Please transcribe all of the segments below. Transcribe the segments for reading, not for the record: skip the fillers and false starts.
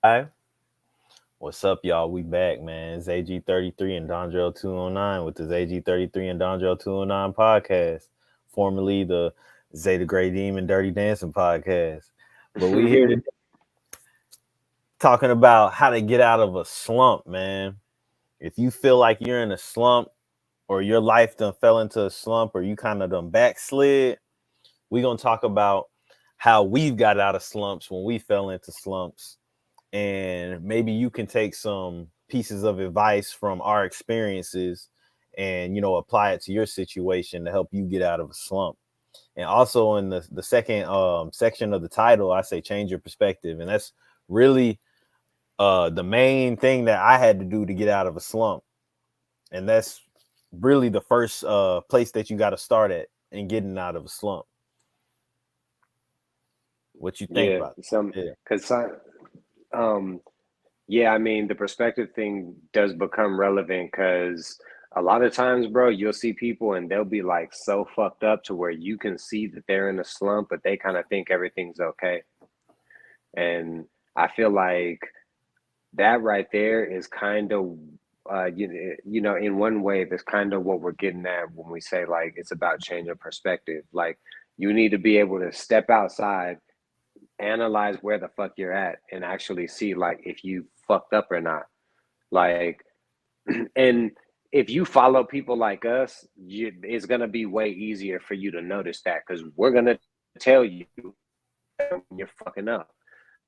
Live. What's up, y'all? We back, man. It's AG33 and Dondrell 209 with this AG33 and Dondrell 209 podcast, formerly the Zeta Grey Demon Dirty Dancing podcast. But we here today talking about how to get out of a slump, man. If you feel like you're in a slump or your life done fell into a slump or you kind of done backslid, we gonna talk about how we've got out of slumps when we fell into slumps, and maybe you can take some pieces of advice from our experiences and apply it to your situation to help you get out of a slump. And also in the second section of the title, I say change your perspective, and that's really the main thing that I had to do to get out of a slump. And that's really the first place that you got to start at in getting out of a slump. What you think Yeah, about it? because um, yeah, I mean, the perspective thing does become relevant because a lot of times, bro, you'll see people and they'll be like so fucked up to where you can see that they're in a slump, but they kind of think everything's okay. And I feel like that right there is kind of, in one way, that's kind of what we're getting at when we say like it's about changing perspective. Like you need to be able to step outside, analyze where the fuck you're at, and actually see like if you fucked up or not. Like, and if you follow people like us, it's gonna be way easier for you to notice that because we're gonna tell you when you're fucking up.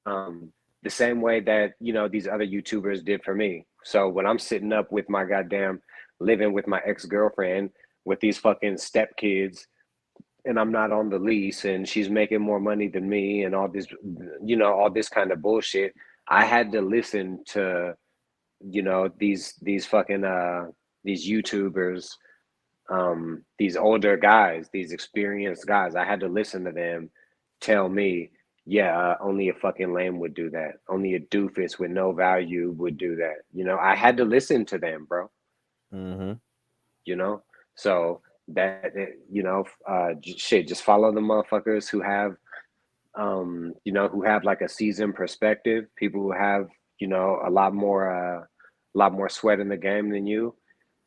Um, the same way that these other YouTubers did for me. So when I'm sitting up with my goddamn living with my ex-girlfriend with these fucking stepkids and I'm not on the lease and she's making more money than me and all this kind of bullshit. I had to listen to, these fucking these YouTubers, these older guys, these experienced guys. I had to listen to them tell me, yeah, only a fucking lame would do that. Only a doofus with no value would do that. I had to listen to them, bro. Mm-hmm. you know so that shit, just follow the motherfuckers who have who have like a seasoned perspective, people who have a lot more sweat in the game than you,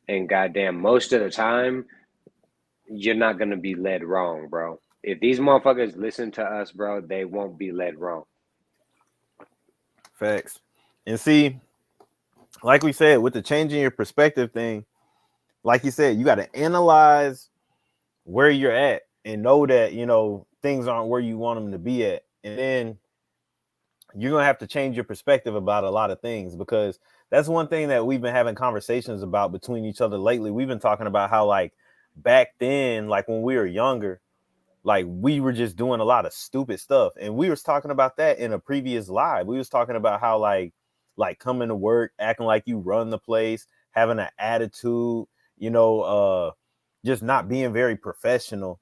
and goddamn, most of the time you're not going to be led wrong, bro. If these motherfuckers listen to us, bro, they won't be led wrong. Facts. And see, like we said, with the changing your perspective thing, like you said, you got to analyze where you're at and know that, things aren't where you want them to be at. And then you're going to have to change your perspective about a lot of things, because that's one thing that we've been having conversations about between each other lately. We've been talking about how, like, back then, like when we were younger, like we were just doing a lot of stupid stuff. And we was talking about that in a previous live. We was talking about how like coming to work, acting like you run the place, having an attitude, you know, just not being very professional,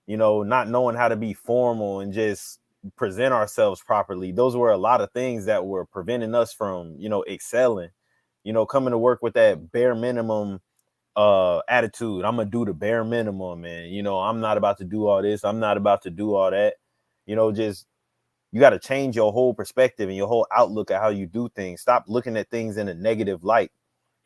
not knowing how to be formal and just present ourselves properly. Those were a lot of things that were preventing us from, excelling, coming to work with that bare minimum attitude. I'm gonna do the bare minimum, and I'm not about to do all this, I'm not about to do all that. Just, you got to change your whole perspective and your whole outlook at how you do things. Stop looking at things in a negative light,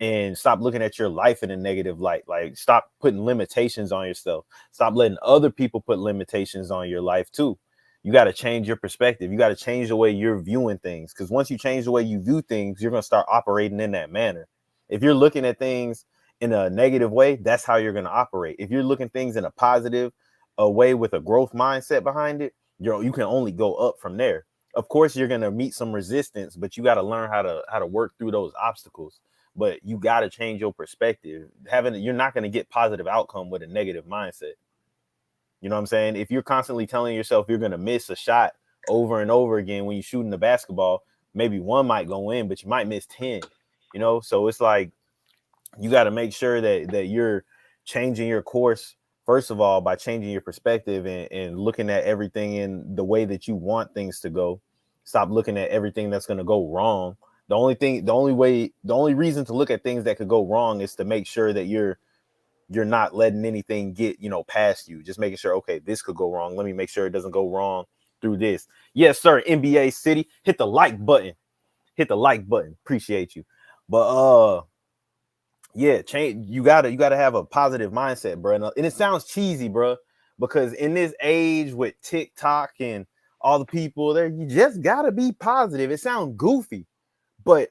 and stop looking at your life in a negative light. Like, stop putting limitations on yourself. Stop letting other people put limitations on your life too. You got to change your perspective. You got to change the way you're viewing things, because once you change the way you view things, you're going to start operating in that manner. If you're looking at things in a negative way, that's how you're going to operate. If you're looking things in a positive way with a growth mindset behind it, you can only go up from there. Of course, you're going to meet some resistance, but you got to learn how to work through those obstacles. But you got to change your perspective. You're not going to get positive outcome with a negative mindset. You know what I'm saying? If you're constantly telling yourself you're going to miss a shot over and over again when you're shooting the basketball, maybe one might go in, but you might miss 10. So it's like, you got to make sure that you're changing your course, first of all, by changing your perspective and looking at everything in the way that you want things to go. Stop looking at everything that's going to go wrong. The only reason to look at things that could go wrong is to make sure that you're not letting anything get past you. Just making sure, okay, this could go wrong, let me make sure it doesn't go wrong through this. Yes sir, NBA City, hit the like button, hit the like button. Appreciate you. But yeah, change. You gotta have a positive mindset, bro. And it sounds cheesy, bro, because in this age with TikTok and all the people there, you just gotta be positive. It sounds goofy, but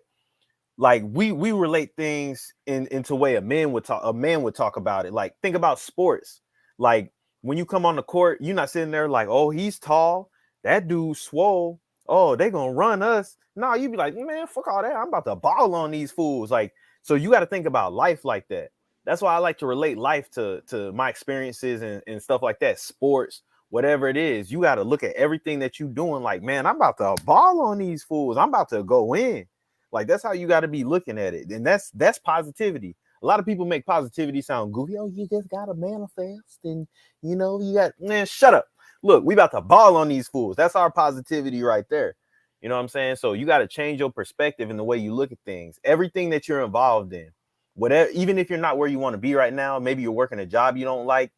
like we relate things into way a man would talk about it. Like think about sports. Like when you come on the court, you're not sitting there like, oh, he's tall, that dude's swole, oh, they gonna run us. No, you be like, man, fuck all that, I'm about to ball on these fools. Like, so you got to think about life like that. That's why I like to relate life to my experiences and stuff like that. Sports, whatever it is, you got to look at everything that you doing like, man, I'm about to ball on these fools, I'm about to go in. Like that's how you got to be looking at it, and that's positivity. A lot of people make positivity sound goofy. Oh, you just gotta manifest, and you got, man, shut up. Look, we about to ball on these fools. That's our positivity right there. You know what I'm saying? So you got to change your perspective and the way you look at things. Everything that you're involved in, whatever, even if you're not where you want to be right now, maybe you're working a job you don't like.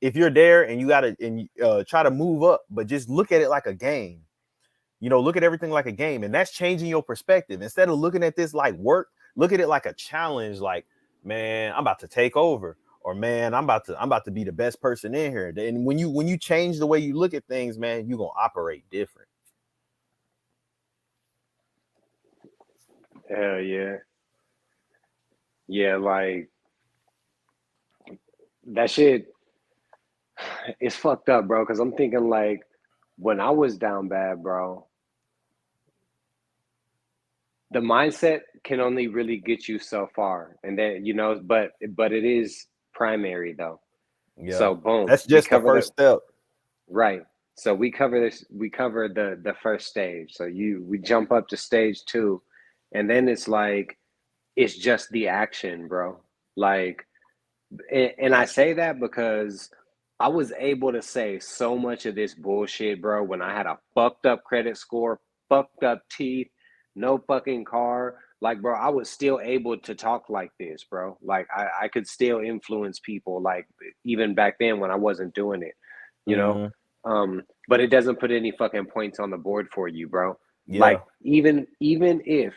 If you're there and you gotta try to move up, but just look at it like a game. Look at everything like a game, and that's changing your perspective. Instead of looking at this like work, look at it like a challenge. Like, man, I'm about to take over, or man, I'm about to be the best person in here. And when you change the way you look at things, man, you're gonna operate different. Hell yeah. Yeah, like that shit is fucked up, bro. Because I'm thinking like when I was down bad, bro, the mindset can only really get you so far, and then but it is primary though. Yeah, So boom, that's we just the cover the first step. right. So we cover this. We cover the first stage. So we jump up to stage two, and then it's like it's just the action, bro. Like, and I say that because I was able to say so much of this bullshit, bro, when I had a fucked up credit score, fucked up teeth, no fucking car. Like, bro, I was still able to talk like this, bro. Like, I could still influence people, like, even back then when I wasn't doing it, you know? Mm-hmm. But it doesn't put any fucking points on the board for you, bro. Yeah. Like, even if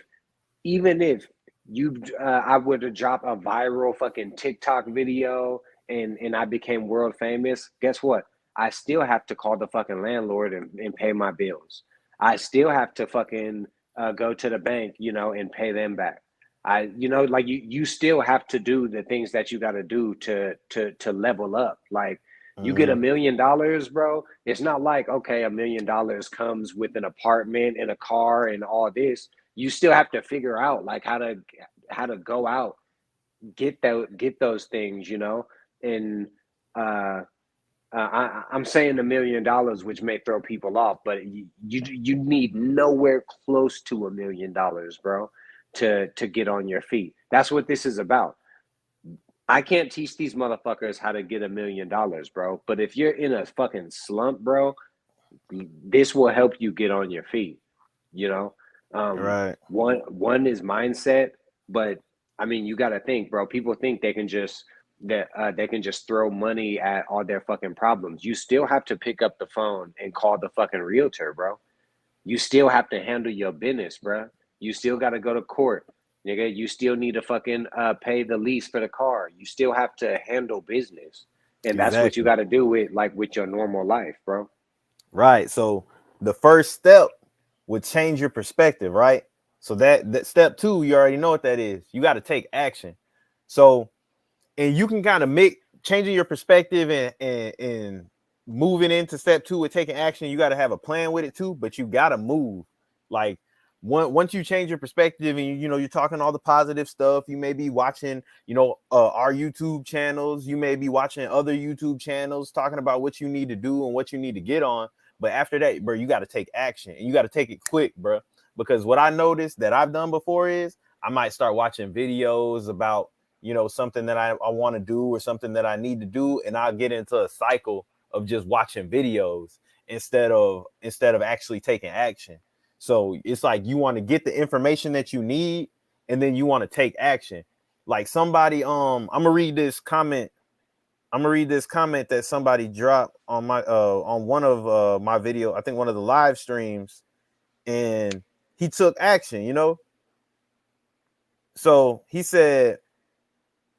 you I would have dropped a viral fucking TikTok video and I became world famous, guess what? I still have to call the fucking landlord and pay my bills. I still have to fucking go to the bank, and pay them back. Like you still have to do the things that you got to do to level up. Like you get Mm-hmm. $1 million, bro. It's not like, okay, $1 million comes with an apartment and a car and all this. You still have to figure out like how to go out, get those things, and uh I'm saying $1 million, which may throw people off, but you need nowhere close to $1 million, bro, to get on your feet. That's what this is about. I can't teach these motherfuckers how to get $1 million, bro. But if you're in a fucking slump, bro, this will help you get on your feet. You know, Right. one is mindset, but I mean, you got to think, bro. People think they can just throw money at all their fucking problems. You still have to pick up the phone and call the fucking realtor, bro. You still have to handle your business, bro. You still got to go to court, nigga. You still need to fucking pay the lease for the car. You still have to handle business, and that's what you Exactly. got to do with your normal life, bro. Right. So the first step would change your perspective, right? So that step two, you already know what that is. You got to take action. So, and you can kind of make changing your perspective and moving into step two with taking action. You got to have a plan with it too, but you got to move. Like once you change your perspective and you're talking all the positive stuff, you may be watching our YouTube channels, you may be watching other YouTube channels talking about what you need to do and what you need to get on. But after that, bro, you got to take action, and you got to take it quick, bro. Because what I noticed that I've done before is I might start watching videos about something that I want to do or something that I need to do, and I'll get into a cycle of just watching videos instead of actually taking action. So it's like you want to get the information that you need, and then you want to take action. Like somebody, I'm gonna read this comment that somebody dropped on one of my video, I think one of the live streams, and he took action, you know. So he said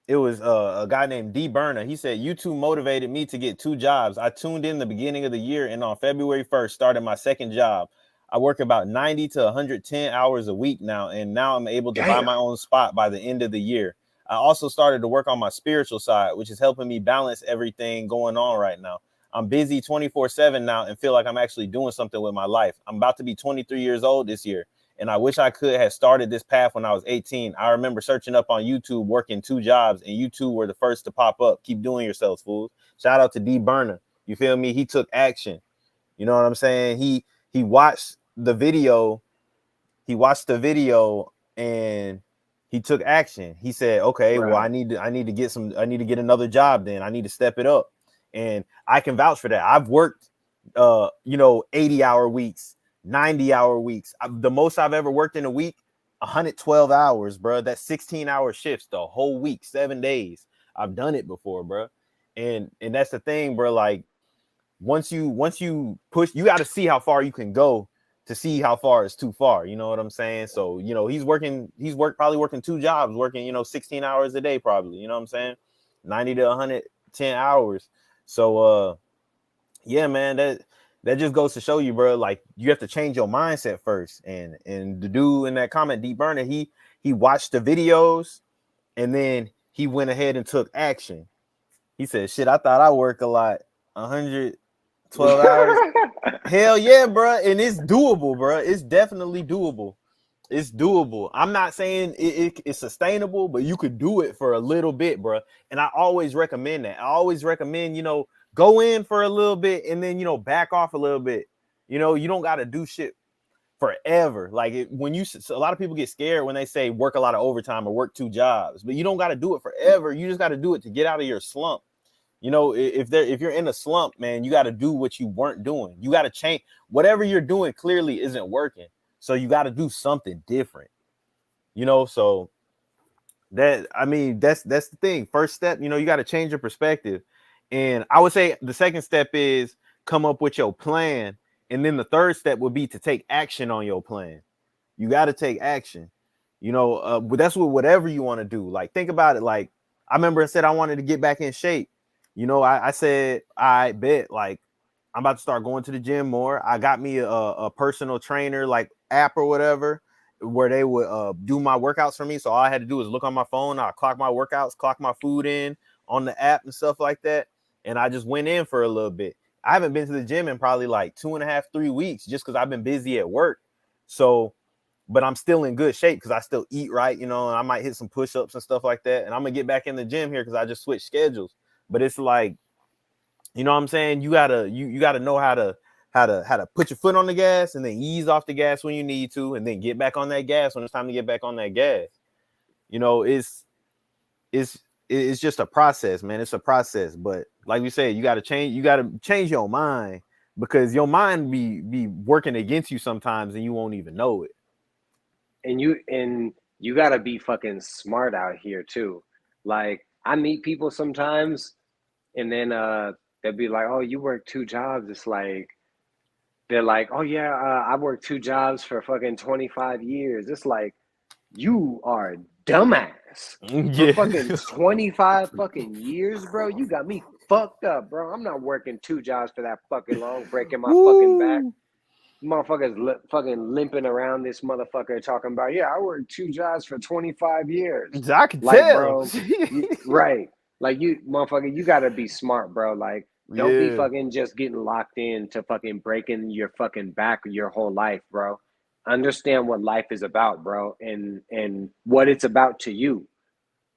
it was a guy named D Burner. He said YouTube motivated me to get 2 jobs. I tuned in the beginning of the year, and on February 1st started my second job. I work about 90 to 110 hours a week now, and now I'm able to buy Damn. my own spot by the end of the year. I also started to work on my spiritual side, which is helping me balance everything going on right now. I'm busy 24/7 now and feel like I'm actually doing something with my life. I'm about to be 23 years old this year, and I wish I could have started this path when I was 18. I remember searching up on YouTube, working 2 jobs, and you two were the first to pop up. Keep doing yourselves, fools. Shout out to D Burner. You feel me? He took action. You know what I'm saying? He watched the video. He watched the video and he took action. He said, "Okay, well, Right. I need to get another job then. I need to step it up." And I can vouch for that. I've worked 80-hour weeks, 90-hour weeks. The most I've ever worked in a week, 112 hours, bro. That's 16-hour shifts the whole week, 7 days. I've done it before, bro. And that's the thing, bro. Like once you push, you got to see how far you can go to see how far is too far. You know what I'm saying? So, probably working 2 jobs, working, 16 hours a day, probably, you know what I'm saying? 90 to 110 hours. So, yeah, man, that just goes to show you, bro, like you have to change your mindset first. And the dude in that comment, Deep Burner, he watched the videos and then he went ahead and took action. He said, shit, I thought I work a lot. 112 hours. Hell yeah, bro. And it's doable, bro. It's definitely doable. It's doable. I'm not saying it's sustainable, but you could do it for a little bit, bro. And I always recommend that. I always recommend, go in for a little bit and then, back off a little bit. You don't got to do shit forever. Like a lot of people get scared when they say work a lot of overtime or work 2 jobs, but you don't got to do it forever. You just got to do it to get out of your slump. If you're in a slump, man, you got to do what you weren't doing. You got to change whatever you're doing. Clearly isn't working, so you got to do something different. So that's the thing. First step, you got to change your perspective, and I would say the second step is come up with your plan, and then the third step would be to take action on your plan. You got to take action. But that's whatever you want to do. Like think about it. Like I remember I said I wanted to get back in shape. I said, I bet like I'm about to start going to the gym more. I got me a personal trainer like app or whatever where they would do my workouts for me. So all I had to do was look on my phone. I clock my workouts, clock my food in on the app and stuff like that. And I just went in for a little bit. I haven't been to the gym in probably like 2.5, 3 weeks just because I've been busy at work. So, but I'm still in good shape because I still eat right, and I might hit some push-ups and stuff like that. And I'm gonna get back in the gym here because I just switched schedules. But it's like, you know what I'm saying? You gotta know how to put your foot on the gas and then ease off the gas when you need to, and then get back on that gas when it's time to get back on that gas. It's it's just a process, man. It's a process. But like we said, you gotta change your mind because your mind be working against you sometimes and you won't even know it. And you gotta be fucking smart out here too. Like I meet people sometimes and then they'll be like, "Oh, you work 2 jobs." It's like they're like, "Oh yeah, I worked 2 jobs for fucking 25 years." It's like you are dumbass for Yeah. fucking 25 fucking years, bro. You got me fucked up, bro. I'm not working 2 jobs for that fucking long, breaking my fucking back. Woo. Motherfuckers fucking limping around this motherfucker talking about, yeah, I worked 2 jobs for 25 years. I can Like, tell. bro, right. Like, you, motherfucker, you gotta be smart, bro. Like, don't be Yeah. fucking just getting locked in to fucking breaking your fucking back your whole life, bro. Understand what life is about, bro, and what it's about to you,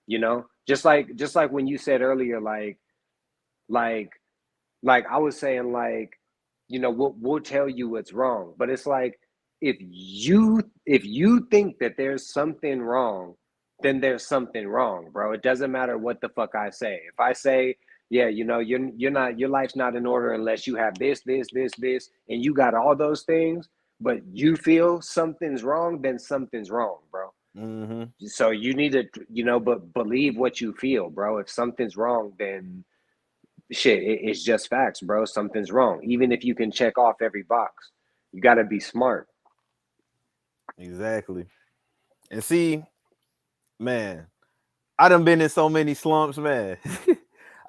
you know? Just like when you said earlier, like like I was saying, like, we'll tell you what's wrong, but it's like if you think that there's something wrong, then there's something wrong, bro. It doesn't matter what the fuck I say. If I say, yeah, you're not, your life's not in order unless you have this, and you got all those things, but you feel something's wrong, then something's wrong, bro. Mm-hmm. So you need to, but believe what you feel, bro. If something's wrong, then shit, it's just facts, bro. Something's wrong. Even if you can check off every box, you got to be smart. Exactly. And see, man, I done been in so many slumps, man.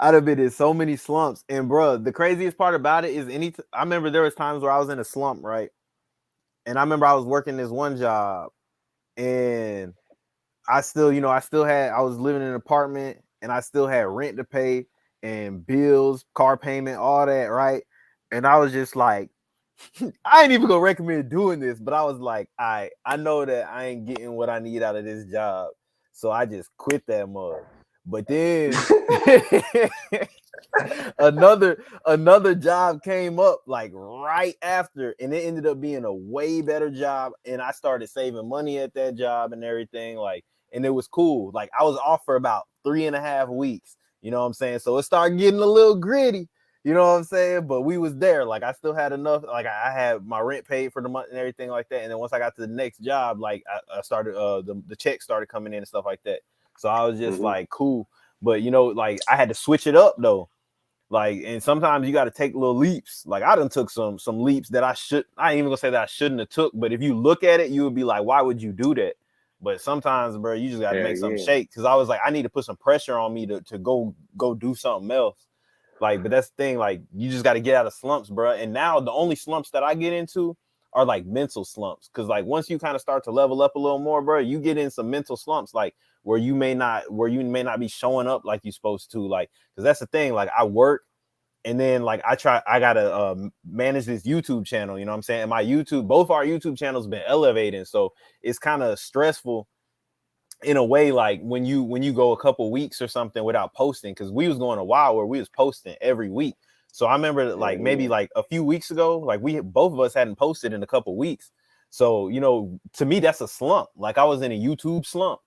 I done been in so many slumps. And bro, the craziest part about it is I remember there was times where I was in a slump, right? And I remember I was working this one job and I was living in an apartment and I still had rent to pay and bills, car payment, all that, right? And I was just like, I ain't even gonna recommend doing this, but I was like, I know that I ain't getting what I need out of this job. So I just quit that mug. But then another job came up like right after, and it ended up being a way better job. And I started saving money at that job and everything. Like, and it was cool. Like I was off for about 3.5 weeks. You know what I'm saying? So it started getting a little gritty. You know what I'm saying? But we was there. Like I still had enough. Like I had my rent paid for the month and everything like that. And then once I got to the next job, like I started the check started coming in and stuff like that. So I was just like cool. But like I had to switch it up though. Like, and sometimes you got to take little leaps. Like I done took some leaps that I ain't even gonna say that I shouldn't have took, but if you look at it, you would be like, why would you do that? But sometimes, bro, you just got to Hell make something yeah. shake. Cause I was like, I need to put some pressure on me to go do something else. Like, but that's the thing. Like, you just got to get out of slumps, bro. And now the only slumps that I get into are like mental slumps. Cause like once you kind of start to level up a little more, bro, you get in some mental slumps, like where you may not be showing up like you're supposed to. Like, cause that's the thing. Like I work. And then like I gotta manage this YouTube channel, you know what I'm saying? And both our YouTube channels been elevating, so it's kind of stressful in a way. Like when you go a couple weeks or something without posting, because we was going a while where we was posting every week. So I remember that, like Hell maybe yeah. like a few weeks ago, like both of us hadn't posted in a couple weeks. So to me that's a slump. Like I was in a YouTube slump.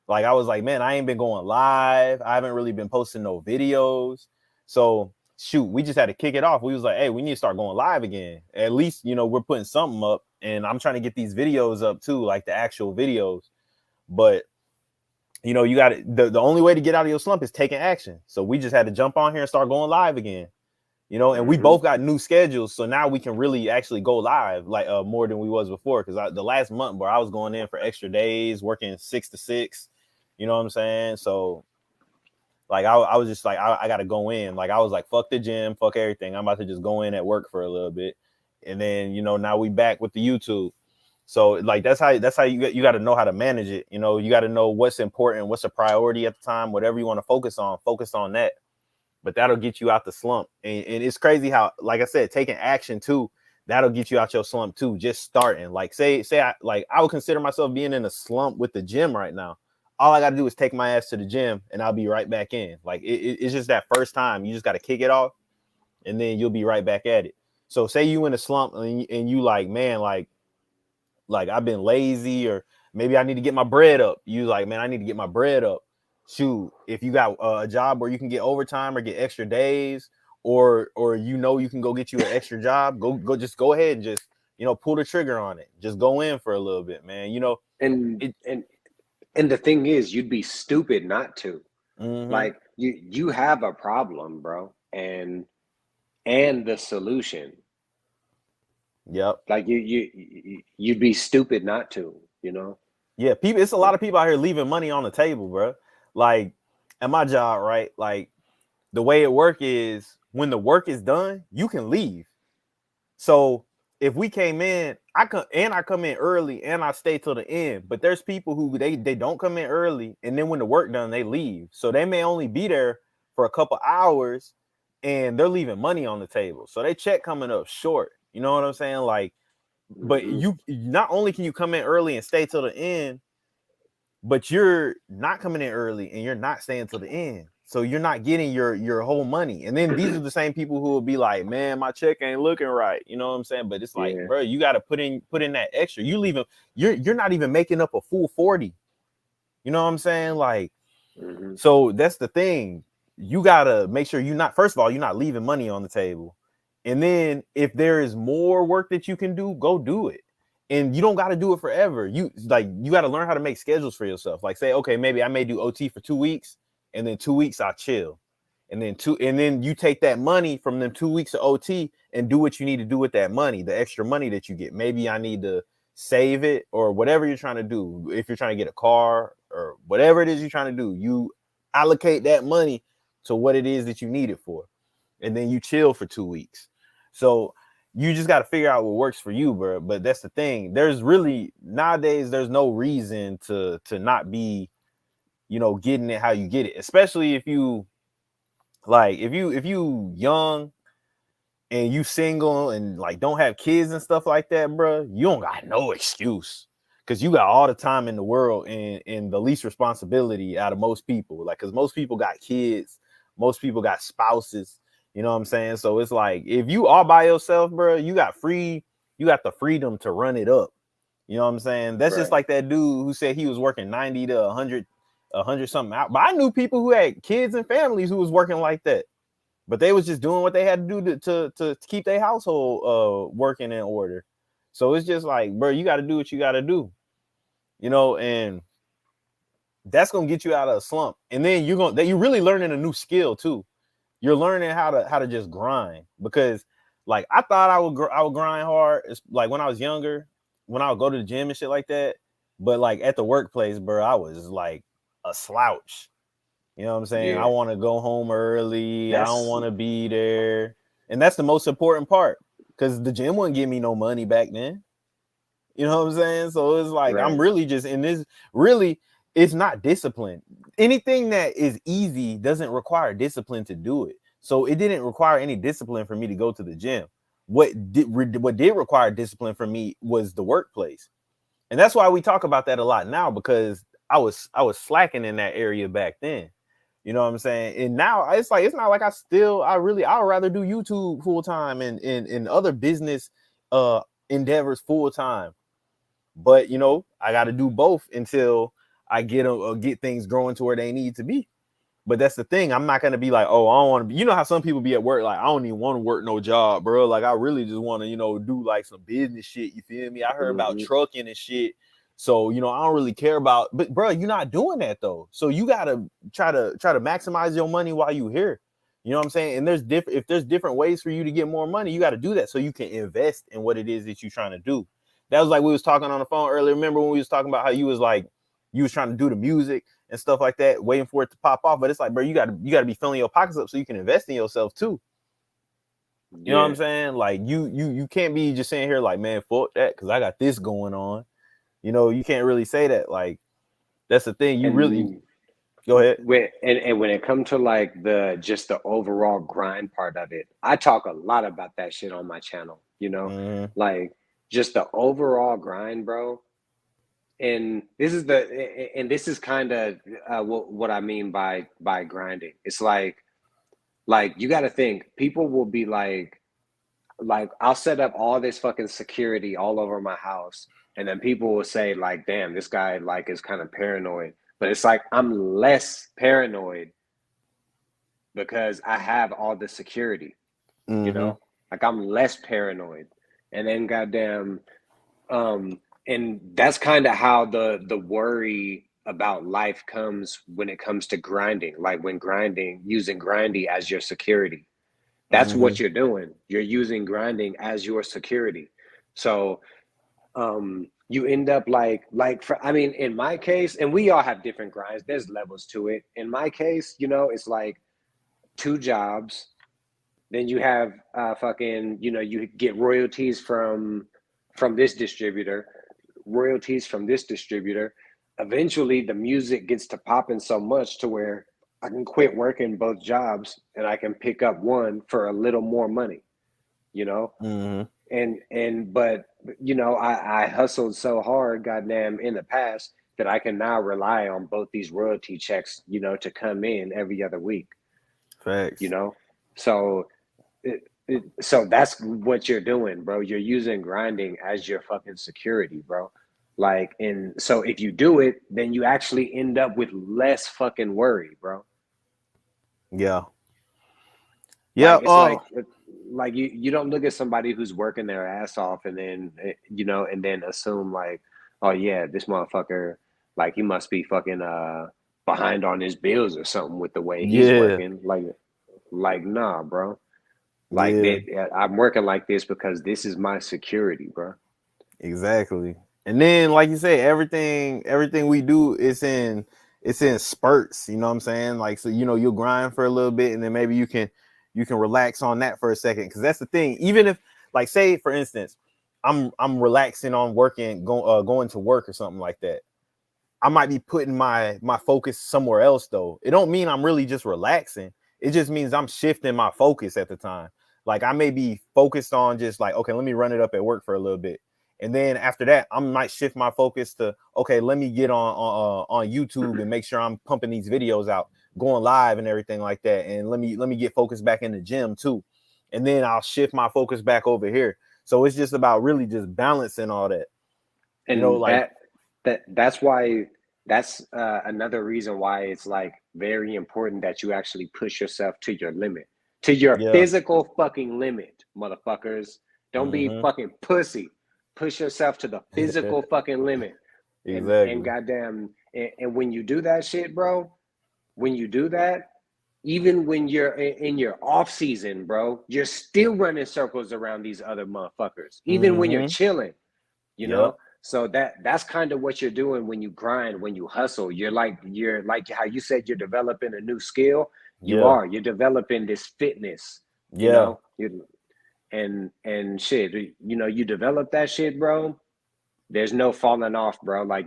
Like I was like, man, I ain't been going live. I haven't really been posting no videos. So shoot, we just had to kick it off. We was like, hey, we need to start going live again. At least, we're putting something up, and I'm trying to get these videos up too, like the actual videos. But you got the only way to get out of your slump is taking action. So we just had to jump on here and start going live again. And we both got new schedules, so now we can really actually go live like more than we was before. Because the last month, bro, I was going in for extra days, working 6 to 6. You know what I'm saying? So like I was just like I got to go in. Like I was like, fuck the gym, fuck everything. I'm about to just go in at work for a little bit, and then now we back with the YouTube. So like that's how you got to know how to manage it. You got to know what's important, what's a priority at the time, whatever you want to focus on that. But that'll get you out the slump. And it's crazy how, like I said, taking action too, that'll get you out your slump too. Just starting. Like say I would consider myself being in a slump with the gym right now. All I got to do is take my ass to the gym and I'll be right back in. Like it's just that first time. You just got to kick it off and then you'll be right back at it. So say you in a slump and you like, man, like I've been lazy, or maybe I need to get my bread up. You like, man, I need to get my bread up. Shoot, if you got a job where you can get overtime or get extra days, or you can go get you an extra job, just go ahead and just pull the trigger on it. Just go in for a little bit, man. And It. and and the thing is, you'd be stupid not to. Mm-hmm. Like you have a problem, bro, and the solution. Yep. Like you'd be stupid not to. Yeah, people. It's a lot of people out here leaving money on the table, bro. Like at my job, right? Like the way it work is when the work is done, you can leave. So if we came in, I come in early and I stay till the end. But there's people who they don't come in early, and then when the work done, they leave. So they may only be there for a couple hours, and they're leaving money on the table. So they check coming up short. You know what I'm saying? Like, but Hmm. you not only can you come in early and stay till the end, but you're not coming in early and you're not staying till the end. So you're not getting your whole money. And then these are the same people who will be like, man, my check ain't looking right. You know what I'm saying? But it's like, Yeah. bro, you got to put in that extra. You're not even making up a full 40. You know what I'm saying? Like, Hmm. so that's the thing. You gotta make sure first of all, you're not leaving money on the table. And then if there is more work that you can do, go do it. And you don't got to do it forever. You got to learn how to make schedules for yourself. Like say, okay, maybe I may do OT for 2 weeks, and then 2 weeks I'll chill. And then you take that money from them 2 weeks of OT and do what you need to do with that money, the extra money that you get. Maybe I need to save it, or whatever you're trying to do. If you're trying to get a car or whatever it is you're trying to do, you allocate that money to what it is that you need it for. And then you chill for 2 weeks. So you just got to figure out what works for you, bro. But that's the thing. There's really nowadays, there's no reason to not be, getting it how you get it. Especially if you if you young and you single and like don't have kids and stuff like that, bro, you don't got no excuse because you got all the time in the world and the least responsibility out of most people. Like, because most people got kids, most people got spouses. You know what I'm saying? So it's like if you are by yourself, bro, you got the freedom to run it up. You know what I'm saying? That's just Right. like that dude who said he was working 90 to 100 something out. But I knew people who had kids and families who was working like that. But they was just doing what they had to do to keep their household working in order. So it's just like, bro, you got to do what you got to do, and that's gonna get you out of a slump. And then you're really learning a new skill too. You're learning how to just grind, because like I thought I would grind hard. It's like when I was younger, when I would go to the gym and shit like that. But like at the workplace, bro, I was like a slouch. You know what I'm saying? I Yeah. want to go home early. I don't That's want to be there. And that's the most important part, because the gym wouldn't give me no money back then. You know what I'm saying? So it's like I'm right. really just in this. Really, it's not discipline. Anything that is easy doesn't require discipline to do it. So it didn't require any discipline for me to go to the gym. What did require discipline for me was the workplace. And that's why we talk about that a lot now, because I was slacking in that area back then. You know what I'm saying? And now it's like it's not like I would rather do YouTube full time and other business endeavors full time. But I got to do both until I get things growing to where they need to be. But that's the thing. I'm not gonna be like, oh, I don't want to be. You know how some people be at work, like I don't even want to work no job, bro. Like I really just want to, do like some business shit. You feel me? I heard about Hmm. trucking and shit. So I don't really care about. But bro, you're not doing that though. So you gotta try to maximize your money while you here. You know what I'm saying? And if there's different ways for you to get more money, you got to do that so you can invest in what it is that you're trying to do. That was like we was talking on the phone earlier. Remember when we was talking about how you was trying to do the music and stuff like that, waiting for it to pop off. But it's like, bro, you gotta be filling your pockets up so you can invest in yourself too. You know what I'm Yeah. saying? Like you can't be just saying here like, man, fuck that, because I got this going on. You can't really say that. Like that's the thing. You really And go ahead. when it comes to like the overall grind part of it, I talk a lot about that shit on my channel, Mm-hmm. like just the overall grind, bro. And this is kind of what I mean by grinding. It's like you got to think people will be like I'll set up all this fucking security all over my house, and then people will say like, "Damn, this guy like is kind of paranoid." But it's like I'm less paranoid because I have all the security, you Mm-hmm. know? Like I'm less paranoid. And then goddamn and that's kind of how the worry about life comes when it comes to grinding. Like when grinding, using grinding as your security. That's Mm-hmm. what you're doing. You're using grinding as your security. So you end up I mean, in my case, and we all have different grinds, there's levels to it. In my case, it's like 2 jobs, then you have fucking, you get royalties from this distributor, royalties from this distributor. Eventually the music gets to popping so much to where I can quit working both jobs and I can pick up one for a little more money, you know? Mm-hmm. But I hustled so hard, goddamn, in the past that I can now rely on both these royalty checks, to come in every other week, you Facts. know. So so that's what you're doing, bro. You're using grinding as your fucking security, bro. Like, and so if you do it, then you actually end up with less fucking worry, bro. Yeah. Yeah. Like it's like you don't look at somebody who's working their ass off and then and then assume like, oh yeah, this motherfucker, like he must be fucking behind on his bills or something with the way he's Yeah. working. Like nah, bro. Like Yeah. that, I'm working like this because this is my security, bro. Exactly. And then, like you said, everything we do it's in spurts. You know what I'm saying? Like, so you'll grind for a little bit, and then maybe you can relax on that for a second. Because that's the thing. Even if, like, say for instance, I'm relaxing on working, going to work or something like that. I might be putting my focus somewhere else though. It don't mean I'm really just relaxing. It just means I'm shifting my focus at the time. Like I may be focused on just like, okay, let me run it up at work for a little bit. And then after that, I might shift my focus to, okay, let me get on YouTube and make sure I'm pumping these videos out, going live and everything like that. And let me get focused back in the gym too. And then I'll shift my focus back over here. So it's just about really just balancing all that. And Like, that's why that's another reason why it's like very important that you actually push yourself to your limit, to your yeah. physical fucking limit, motherfuckers. Don't be Mm-hmm. fucking pussy. Push yourself to the physical fucking limit. And Exactly. goddamn, and when you do that shit, bro, when you do that, even when you're in your off season, bro, you're still running circles around these other motherfuckers. Even when you're Mm-hmm. chilling, you Yep. know. So that's kind of what you're doing when you grind, when you hustle. You're like how you said you're developing a new skill. Yeah. You're developing this fitness, you Yeah. know. You and shit, you develop that shit, bro. There's no falling off, bro. Like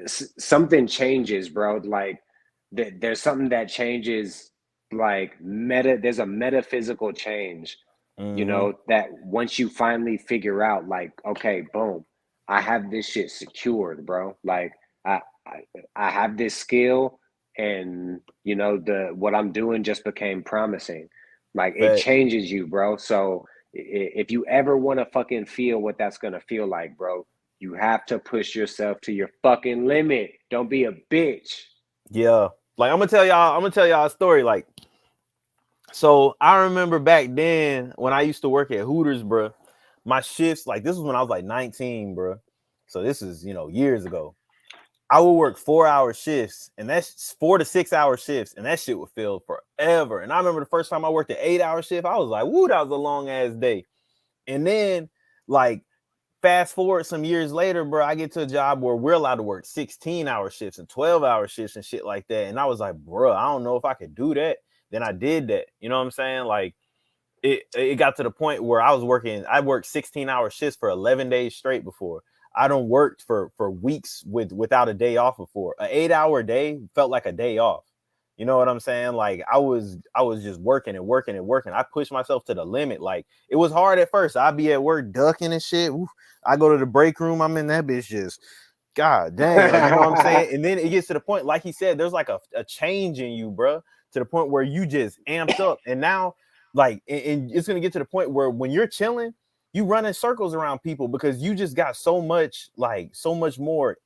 something changes, bro. Like there's something that changes, like there's a metaphysical change, Mm-hmm. that once you finally figure out, like, okay, boom, I have this shit secured, bro. Like I I, I have this skill, and the what I'm doing just became promising. Like it Facts. changes you, bro. So if you ever want to fucking feel what that's gonna feel like, bro, you have to push yourself to your fucking limit. Don't be a bitch. Yeah. Like I'm gonna tell y'all a story. Like, so I remember back then when I used to work at Hooters, bro. My shifts, like this was when I was like 19, bro. So this is, years ago. I would work 4 hour shifts, and that's 4 to 6 hour shifts, and that shit would feel forever. And I remember the first time I worked an 8 hour shift, I was like, woo, that was a long ass day. And then, like, fast forward some years later, bro, I get to a job where we're allowed to work 16-hour shifts and 12-hour shifts and shit like that. And I was like, bro, I don't know if I could do that. Then I did that. You know what I'm saying? Like, it got to the point where I worked 16-hour shifts for 11 days straight before. I don't worked for weeks without a day off before. An 8 hour day felt like a day off. You know what I'm saying? Like I was just working and working and working. I pushed myself to the limit. Like it was hard at first. I'd be at work ducking and shit. Oof. I go to the break room. I'm in that bitch just God dang. Like you know what I'm saying? And then it gets to the point, like he said, there's like a change in you, bro, to the point where you just amped up. And now, like, and it's gonna get to the point where when you're chilling, you run in circles around people because you just got so much more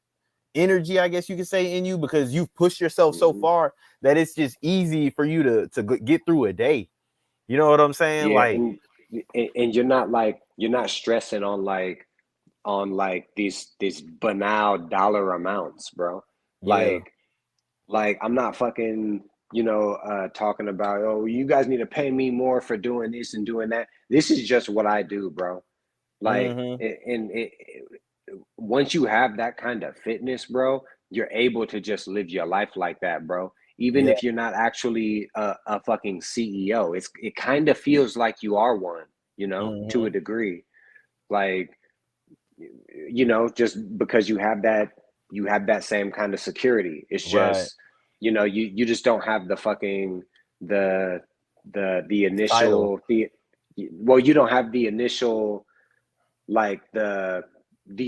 energy, I guess you could say, in you because you've pushed yourself so Mhm. far that it's just easy for you to get through a day. You know what I'm saying? Yeah, Like, and you're not stressing on like these banal dollar amounts, bro. yeah, Like I'm not fucking, talking about, oh, you guys need to pay me more for doing this and doing that. This is just what I do, bro. Like, mm-hmm, once you have that kind of fitness, bro, you're able to just live your life like that, bro. Even yeah, if you're not actually a fucking CEO, it kind of feels like you are one, to mm-hmm, a degree. Like, just because you have that same kind of security. It's right, just, you just don't have the fucking the the title, initial the well, you don't have the initial, like the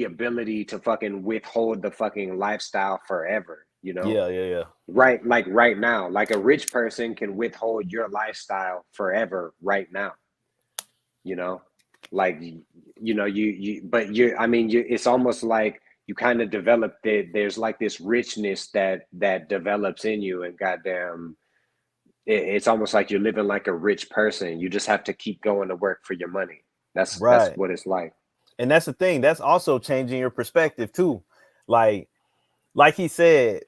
ability to fucking withhold the fucking lifestyle forever, yeah, yeah, yeah, right? Like right now, like a rich person can withhold your lifestyle forever right now, you know like but I mean, it's almost like you kind of develop that. There's like this richness that develops in you, and goddamn, it's almost like you're living like a rich person. You just have to keep going to work for your money. That's right. what it's like. And that's the thing. That's also changing your perspective too. Like, like he said,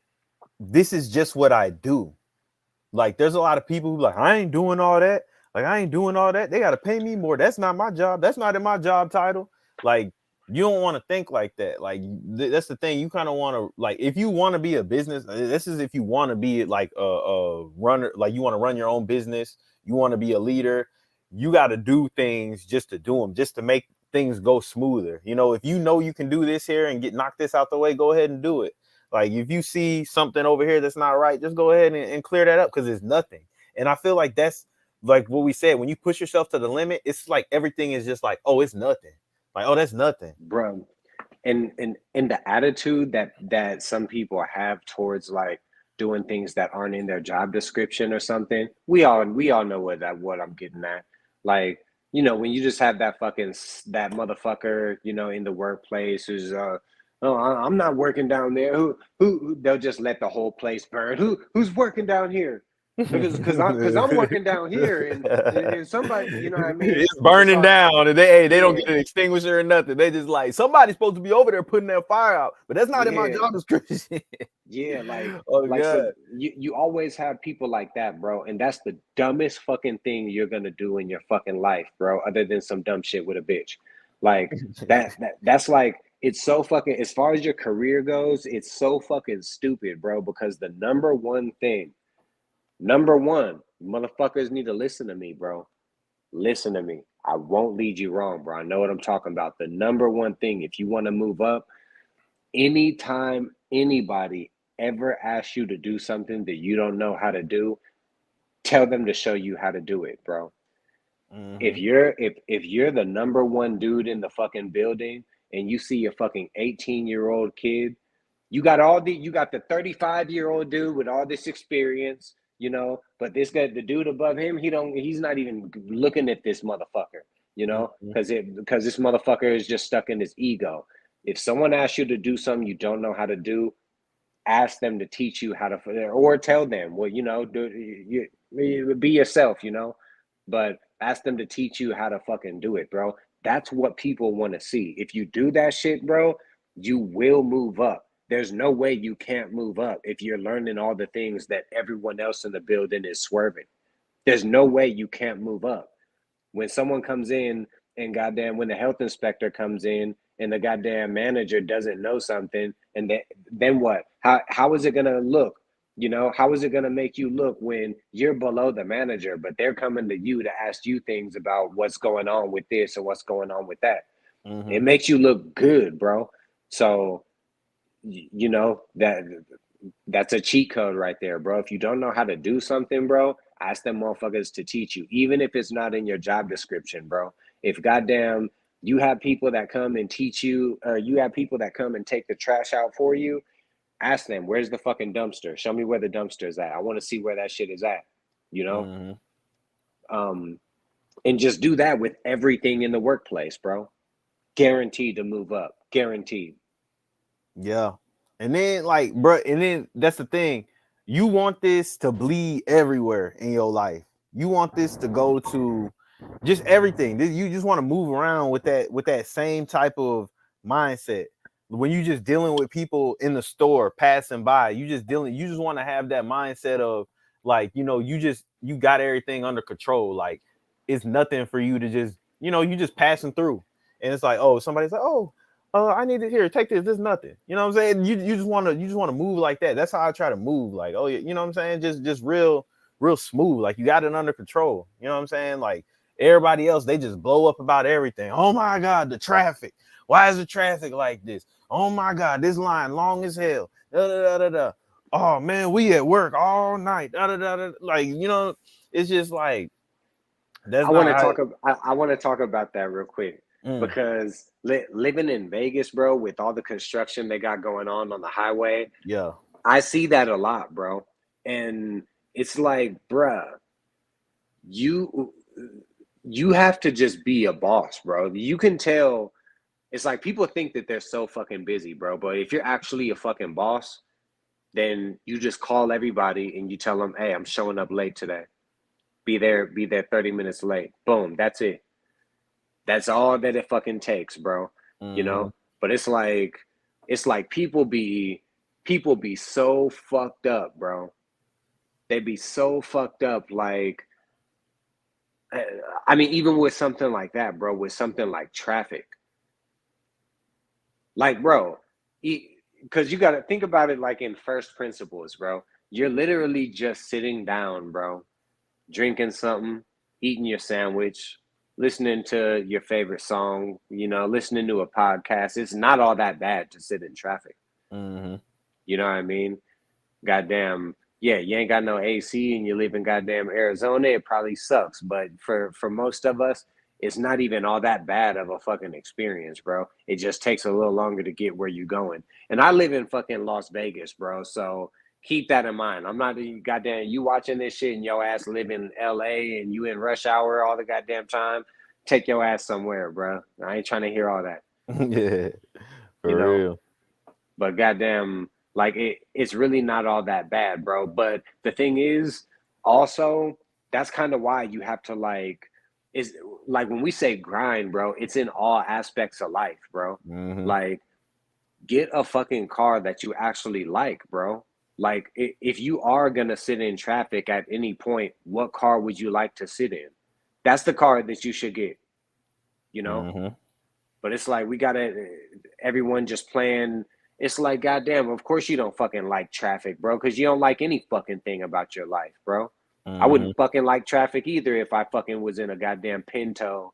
this is just what I do. Like, there's a lot of people who like, I ain't doing all that. Like, I ain't doing all that. They got to pay me more. That's not my job. That's not in my job title. Like, you don't want to think like that. Like that's the thing. You kind of want to like if you want to be a business. This is if you want to be like a runner. Like you want to run your own business. You want to be a leader. You got to do things just to do them, just to make things go smoother. You know, if you know you can do this here and get knock this out the way, go ahead and do it. Like if you see something over here that's not right, just go ahead and clear that up because it's nothing. And I feel like that's like what we said. When you push yourself to the limit, it's like everything is just like, oh, it's nothing. Like, oh, that's nothing. bro. And the attitude that some people have towards like doing things that aren't in their job description or something. We all know what I'm getting at. Like, when you just have that motherfucker, in the workplace who's oh, I'm not working down there. Who they'll just let the whole place burn. Who's working down here? Because I'm working down here and somebody, you know what I mean? It's It's burning all down, and they don't yeah, get an extinguisher or nothing. They just like somebody's supposed to be over there putting that fire out, but that's not in my yeah. job description. Yeah, like Oh like so god. you always have people like that, bro, and that's the dumbest fucking thing you're gonna do in your fucking life, bro, other than some dumb shit with a bitch. Like that's like it's so fucking as far as your career goes, it's so fucking stupid, bro, because the number one, motherfuckers need to listen to me, bro. Listen to me. I won't lead you wrong, bro. I know what I'm talking about. The number one thing, if you want to move up, anytime anybody ever asks you to do something that you don't know how to do, tell them to show you how to do it, bro. If Mm-hmm. you're the number one dude in the fucking building and you see a fucking 18-year-old kid, you got the 35-year-old dude with all this experience, but this guy, the dude above him, he's not even looking at this motherfucker, Mm-hmm. because this motherfucker is just stuck in his ego. If someone asks you to do something you don't know how to do, ask them to teach you how to, or tell them, well, be yourself, but ask them to teach you how to fucking do it, bro. That's what people want to see. If you do that shit, bro, you will move up. There's no way you can't move up if you're learning all the things that everyone else in the building is swerving. There's no way you can't move up. When someone comes in and goddamn, when the health inspector comes in and the goddamn manager doesn't know something, and then what? How is it gonna look? How is it gonna make you look when you're below the manager, but they're coming to you to ask you things about what's going on with this or what's going on with that? Mm-hmm. It makes you look good, bro. So that's a cheat code right there, bro. If you don't know how to do something, bro, ask them motherfuckers to teach you, even if it's not in your job description, bro. If goddamn you have people that come and teach you, or you have people that come and take the trash out for you, ask them, where's the fucking dumpster? Show me where the dumpster is at. I want to see where that shit is at, you know? Mm-hmm. Um, and just do that with everything in the workplace, bro. Guaranteed to move up. Guaranteed. Yeah. And then like, bro, and then that's the thing. You want this to bleed everywhere in your life. You want this to go to just everything. You just want to move around with that same type of mindset. When you just dealing with people in the store passing by, you just want to have that mindset of like, you got everything under control. Like it's nothing for you to just, you just passing through. And it's like, oh, somebody's like, oh, I need it here. Take this. This is nothing. You know what I'm saying? You just want to move like that. That's how I try to move. Like, oh yeah, you know what I'm saying? Just real smooth. Like you got it under control. You know what I'm saying? Like everybody else, they just blow up about everything. Oh my God, the traffic. Why is the traffic like this? Oh my God, this line long as hell. Da, da, da, da, da. Oh man, we at work all night. Da, da, da, da. Like, it's just like that's I want not to how. talk. I want to talk about that real quick Mm, because living in Vegas, bro, with all the construction they got going on the highway, yeah. I see that a lot, bro. And it's like, bruh, you you have to just be a boss, bro. You can tell. It's like people think that they're so fucking busy, bro. But if you're actually a fucking boss, then you just call everybody and you tell them, "Hey, I'm showing up late today. Be there 30 minutes late." Boom, that's it. That's all that it fucking takes, bro. You Mm-hmm. know? But it's like people be so fucked up, bro. They be so fucked up like I mean even with something like that, bro, with something like traffic. Like, bro, because you got to think about it like in first principles, bro. You're literally just sitting down, bro, drinking something, eating your sandwich, listening to your favorite song, listening to a podcast. It's not all that bad to sit in traffic. Mm-hmm. You know what I mean? Goddamn, yeah, you ain't got no AC and you live in goddamn Arizona, it probably sucks. But for most of us, it's not even all that bad of a fucking experience, bro. It just takes a little longer to get where you going. And I live in fucking Las Vegas, bro. So keep that in mind. I'm not goddamn you watching this shit and your ass live in LA and you in rush hour all the goddamn time. Take your ass somewhere, bro. I ain't trying to hear all that, Yeah, you for know. real. But goddamn, like it's really not all that bad, bro. But the thing is, also, that's kind of why you have to is like when we say grind, bro, it's in all aspects of life, bro. Mm-hmm. Like, get a fucking car that you actually like, bro. Like, if you are gonna sit in traffic at any point, what car would you like to sit in? That's the car that you should get, you know? Mm-hmm. But it's like we gotta everyone just playing. It's like goddamn. Of course you don't fucking like traffic, bro, because you don't like any fucking thing about your life, bro. I Mm-hmm. wouldn't fucking like traffic either if I fucking was in a goddamn Pinto,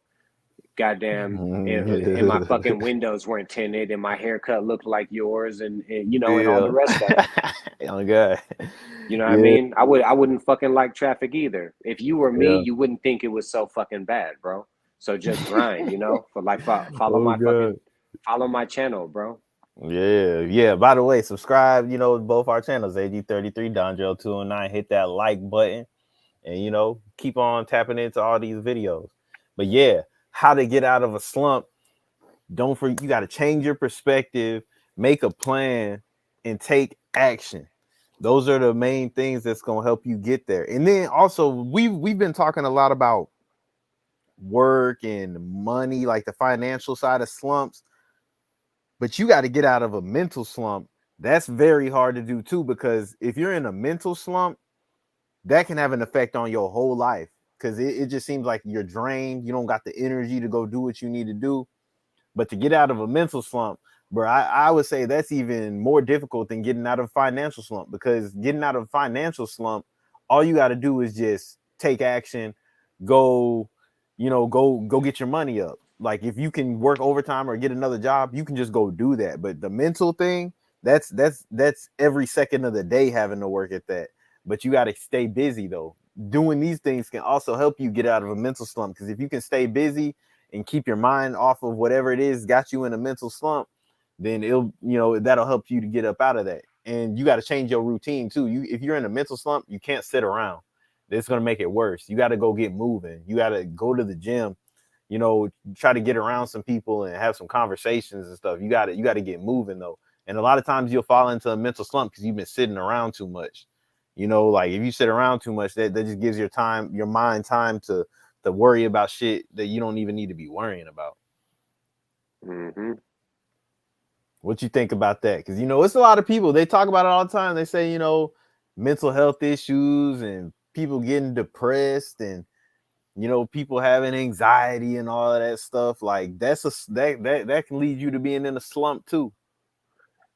goddamn, and my fucking windows weren't tinted and my haircut looked like yours, and all Yeah. the rest of it. Oh god. You know what I Yeah. mean? I wouldn't fucking like traffic either. If you were me, Yeah. you wouldn't think it was so fucking bad, bro. So just grind, for like follow Oh my fucking god. follow my channel, bro. Yeah, yeah. By the way, subscribe, both our channels, AG33, Donjo209. Hit that like button and keep on tapping into all these videos. But yeah, how to get out of a slump. Don't forget, you got to change your perspective, make a plan, and take action. Those are the main things that's gonna help you get there. And then also, we've been talking a lot about work and money, like the financial side of slumps, but you got to get out of a mental slump. That's very hard to do too, because if you're in a mental slump, that can have an effect on your whole life, because it just seems like you're drained. You don't got the energy to go do what you need to do. But to get out of a mental slump, bro, I would say that's even more difficult than getting out of a financial slump, because getting out of a financial slump, all you got to do is just take action, go, go get your money up. Like if you can work overtime or get another job, you can just go do that. But the mental thing, that's every second of the day having to work at that. But you got to stay busy though. Doing these things can also help you get out of a mental slump, because if you can stay busy and keep your mind off of whatever it is got you in a mental slump, then that'll help you to get up out of that. And you got to change your routine too. If you're in a mental slump, you can't sit around. It's going to make it worse. You got to go get moving. You got to go to the gym, try to get around some people and have some conversations and stuff. You got to get moving though. And a lot of times you'll fall into a mental slump because you've been sitting around too much. Like if you sit around too much, that just gives your mind time to worry about shit that you don't even need to be worrying about. Mm-hmm. What you think about that? Because it's a lot of people, they talk about it all the time. They say mental health issues and people getting depressed and people having anxiety and all of that stuff. Like that can lead you to being in a slump too.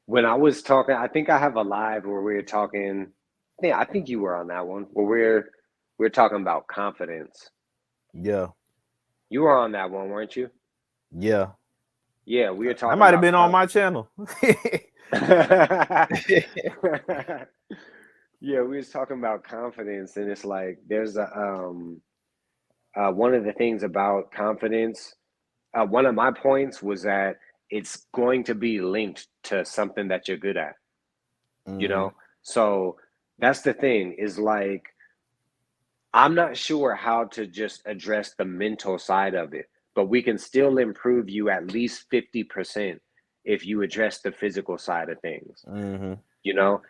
When I was talking, I think I have a live where we were talking. Yeah, I think you were on that one where we're talking about confidence. Yeah, You were on that one, weren't you? yeah. Yeah, we were That talking might have about been on my channel. Yeah, we was talking about confidence, and it's like there's a one of the things about confidence. One of my points was that it's going to be linked to something that you're good at. You Mm-hmm. know, so that's the thing. Is like I'm not sure how to just address the mental side of it, but we can still improve you at least 50% if you address the physical side of things. Mm-hmm.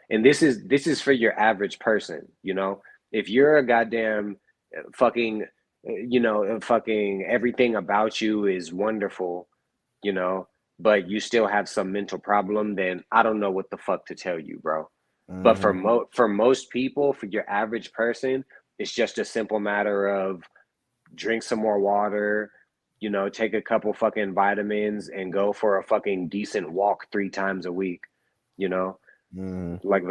And this is for your average person. If you're a goddamn fucking fucking everything about you is wonderful, you know but you still have some mental problem, then I don't know what the fuck to tell you, bro. But Mm-hmm. for most people, for your average person, it's just a simple matter of drink some more water, you know, take a couple fucking vitamins and go for a fucking decent walk 3 times a week, you know, Mm, like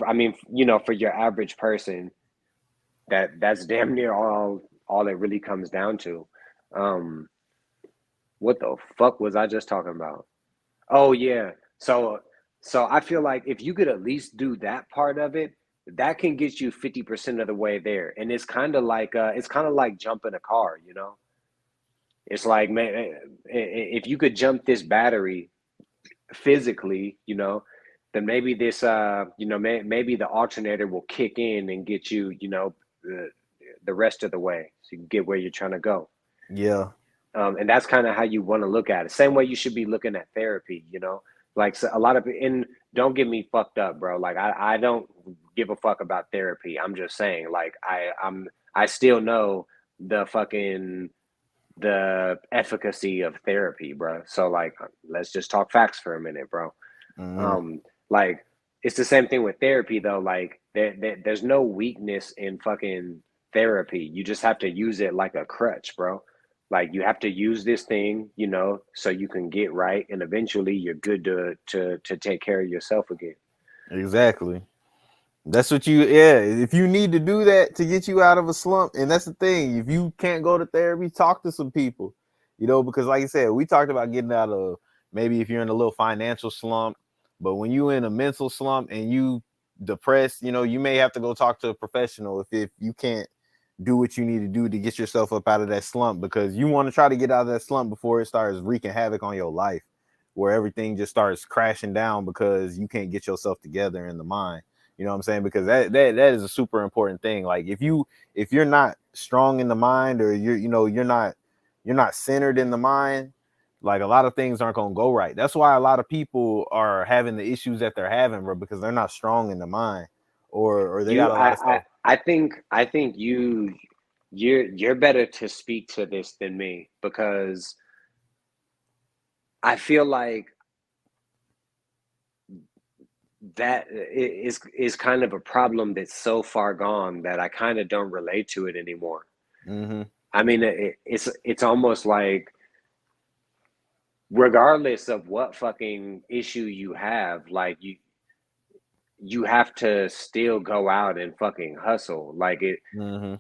I mean, you know, for your average person, that's damn near all it really comes down to. Um, what the fuck was I just talking about? Oh yeah. So I feel like if you could at least do that part of it, that can get you 50% of the way there. And it's kind of like jumping a car, you know? It's like, man, if you could jump this battery physically, you know, then maybe maybe the alternator will kick in and get you, you know, the rest of the way so you can get where you're trying to go. yeah. And that's kind of how you want to look at it. Same way you should be looking at therapy, you know, like so a lot of, and don't get me fucked up, bro. Like I don't give a fuck about therapy. I'm just saying, like I still know the fucking the efficacy of therapy, bro. So like, let's just talk facts for a minute, bro. Mm, Like it's the same thing with therapy though. Like there's no weakness in fucking therapy. You just have to use it like a crutch, bro. Like you have to use this thing, you know, so you can get right, and eventually you're good to take care of yourself again. exactly. That's what you, yeah. If you need to do that to get you out of a slump, and that's the thing, if you can't go to therapy, talk to some people, you know, because like I said, we talked about getting out of maybe if you're in a little financial slump, but when you in a mental slump and you depressed, you know, you may have to go talk to a professional if you can't do what you need to do to get yourself up out of that slump, because you want to try to get out of that slump before it starts wreaking havoc on your life, where everything just starts crashing down because you can't get yourself together in the mind. You know what I'm saying? Because that is a super important thing. Like if you're not strong in the mind, or you're not centered in the mind, like a lot of things aren't gonna go right. That's why a lot of people are having the issues that they're having, bro, because they're not strong in the mind, or they got You, a lot of stuff. I think you're better to speak to this than me because I feel like that is kind of a problem that's so far gone that I kind of don't relate to it anymore. Mm-hmm. I mean, it's almost like regardless of what fucking issue you have, like you have to still go out and fucking hustle. Like it, Mm-hmm.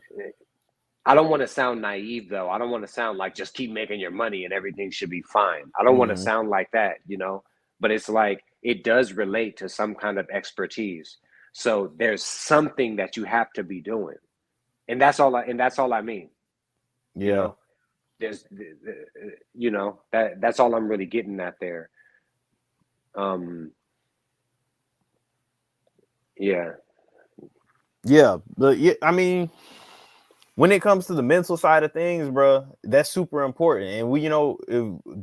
I don't want to sound naive though. I don't want to sound like just keep making your money and everything should be fine. I don't want to Mm-hmm. sound like that, you know, but it's like it does relate to some kind of expertise. So there's something that you have to be doing. And that's all I mean, you Yeah. know. There's you know, that's all I'm really getting at there. Um yeah. Yeah. But yeah, I mean, when it comes to the mental side of things, bro, that's super important. And we,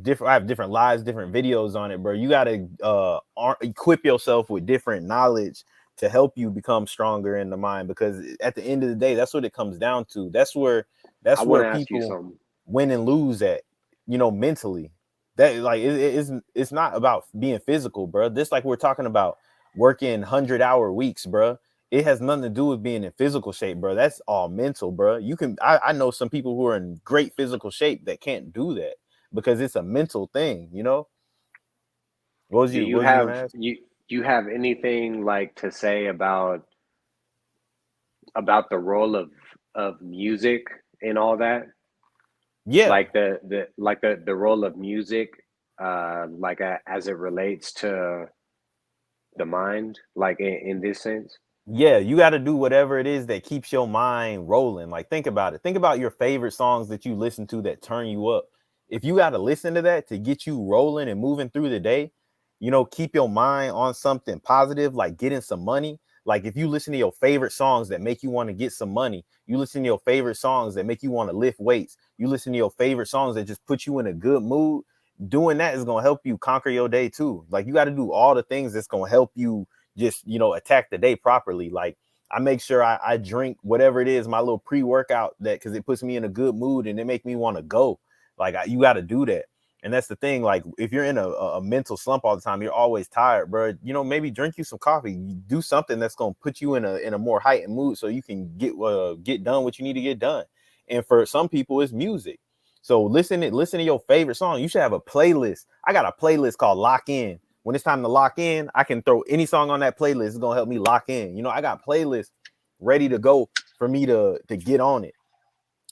different. I have different lives, different videos on it, bro. You gotta equip yourself with different knowledge to help you become stronger in the mind. Because at the end of the day, that's what it comes down to. I That's want where to ask you people something. win and lose at, mentally. That like it's not about being physical, bro. This like we're talking about working 100-hour weeks, bro. It has nothing to do with being in physical shape, bro. That's all mental, bro. I know some people who are in great physical shape that can't do that because it's a mental thing, you know? Do you What was you gonna have ask? you have anything like to say about the role of music and all that? Yeah. Like the role of music like as it relates to the mind, like in this sense? Yeah, you got to do whatever it is that keeps your mind rolling. Like, think about it. Think about your favorite songs that you listen to that turn you up. If you got to listen to that to get you rolling and moving through the day, keep your mind on something positive, like getting some money. Like, if you listen to your favorite songs that make you want to get some money, you listen to your favorite songs that make you want to lift weights, you listen to your favorite songs that just put you in a good mood, doing that is going to help you conquer your day too. Like, you got to do all the things that's going to help you just attack the day properly. Like, I make sure I drink whatever it is, my little pre-workout, that because it puts me in a good mood and it make me want to go. Like, you got to do that. And that's the thing. Like, if you're in a mental slump all the time, you're always tired, bro. Maybe drink you some coffee. Do something that's gonna put you in a more heightened mood so you can get done what you need to get done. And for some people, it's music. So listen to your favorite song. You should have a playlist. I got a playlist called Lock In. When it's time to lock in, I can throw any song on that playlist. It's gonna help me lock in. You know, I got playlists ready to go for me to get on it.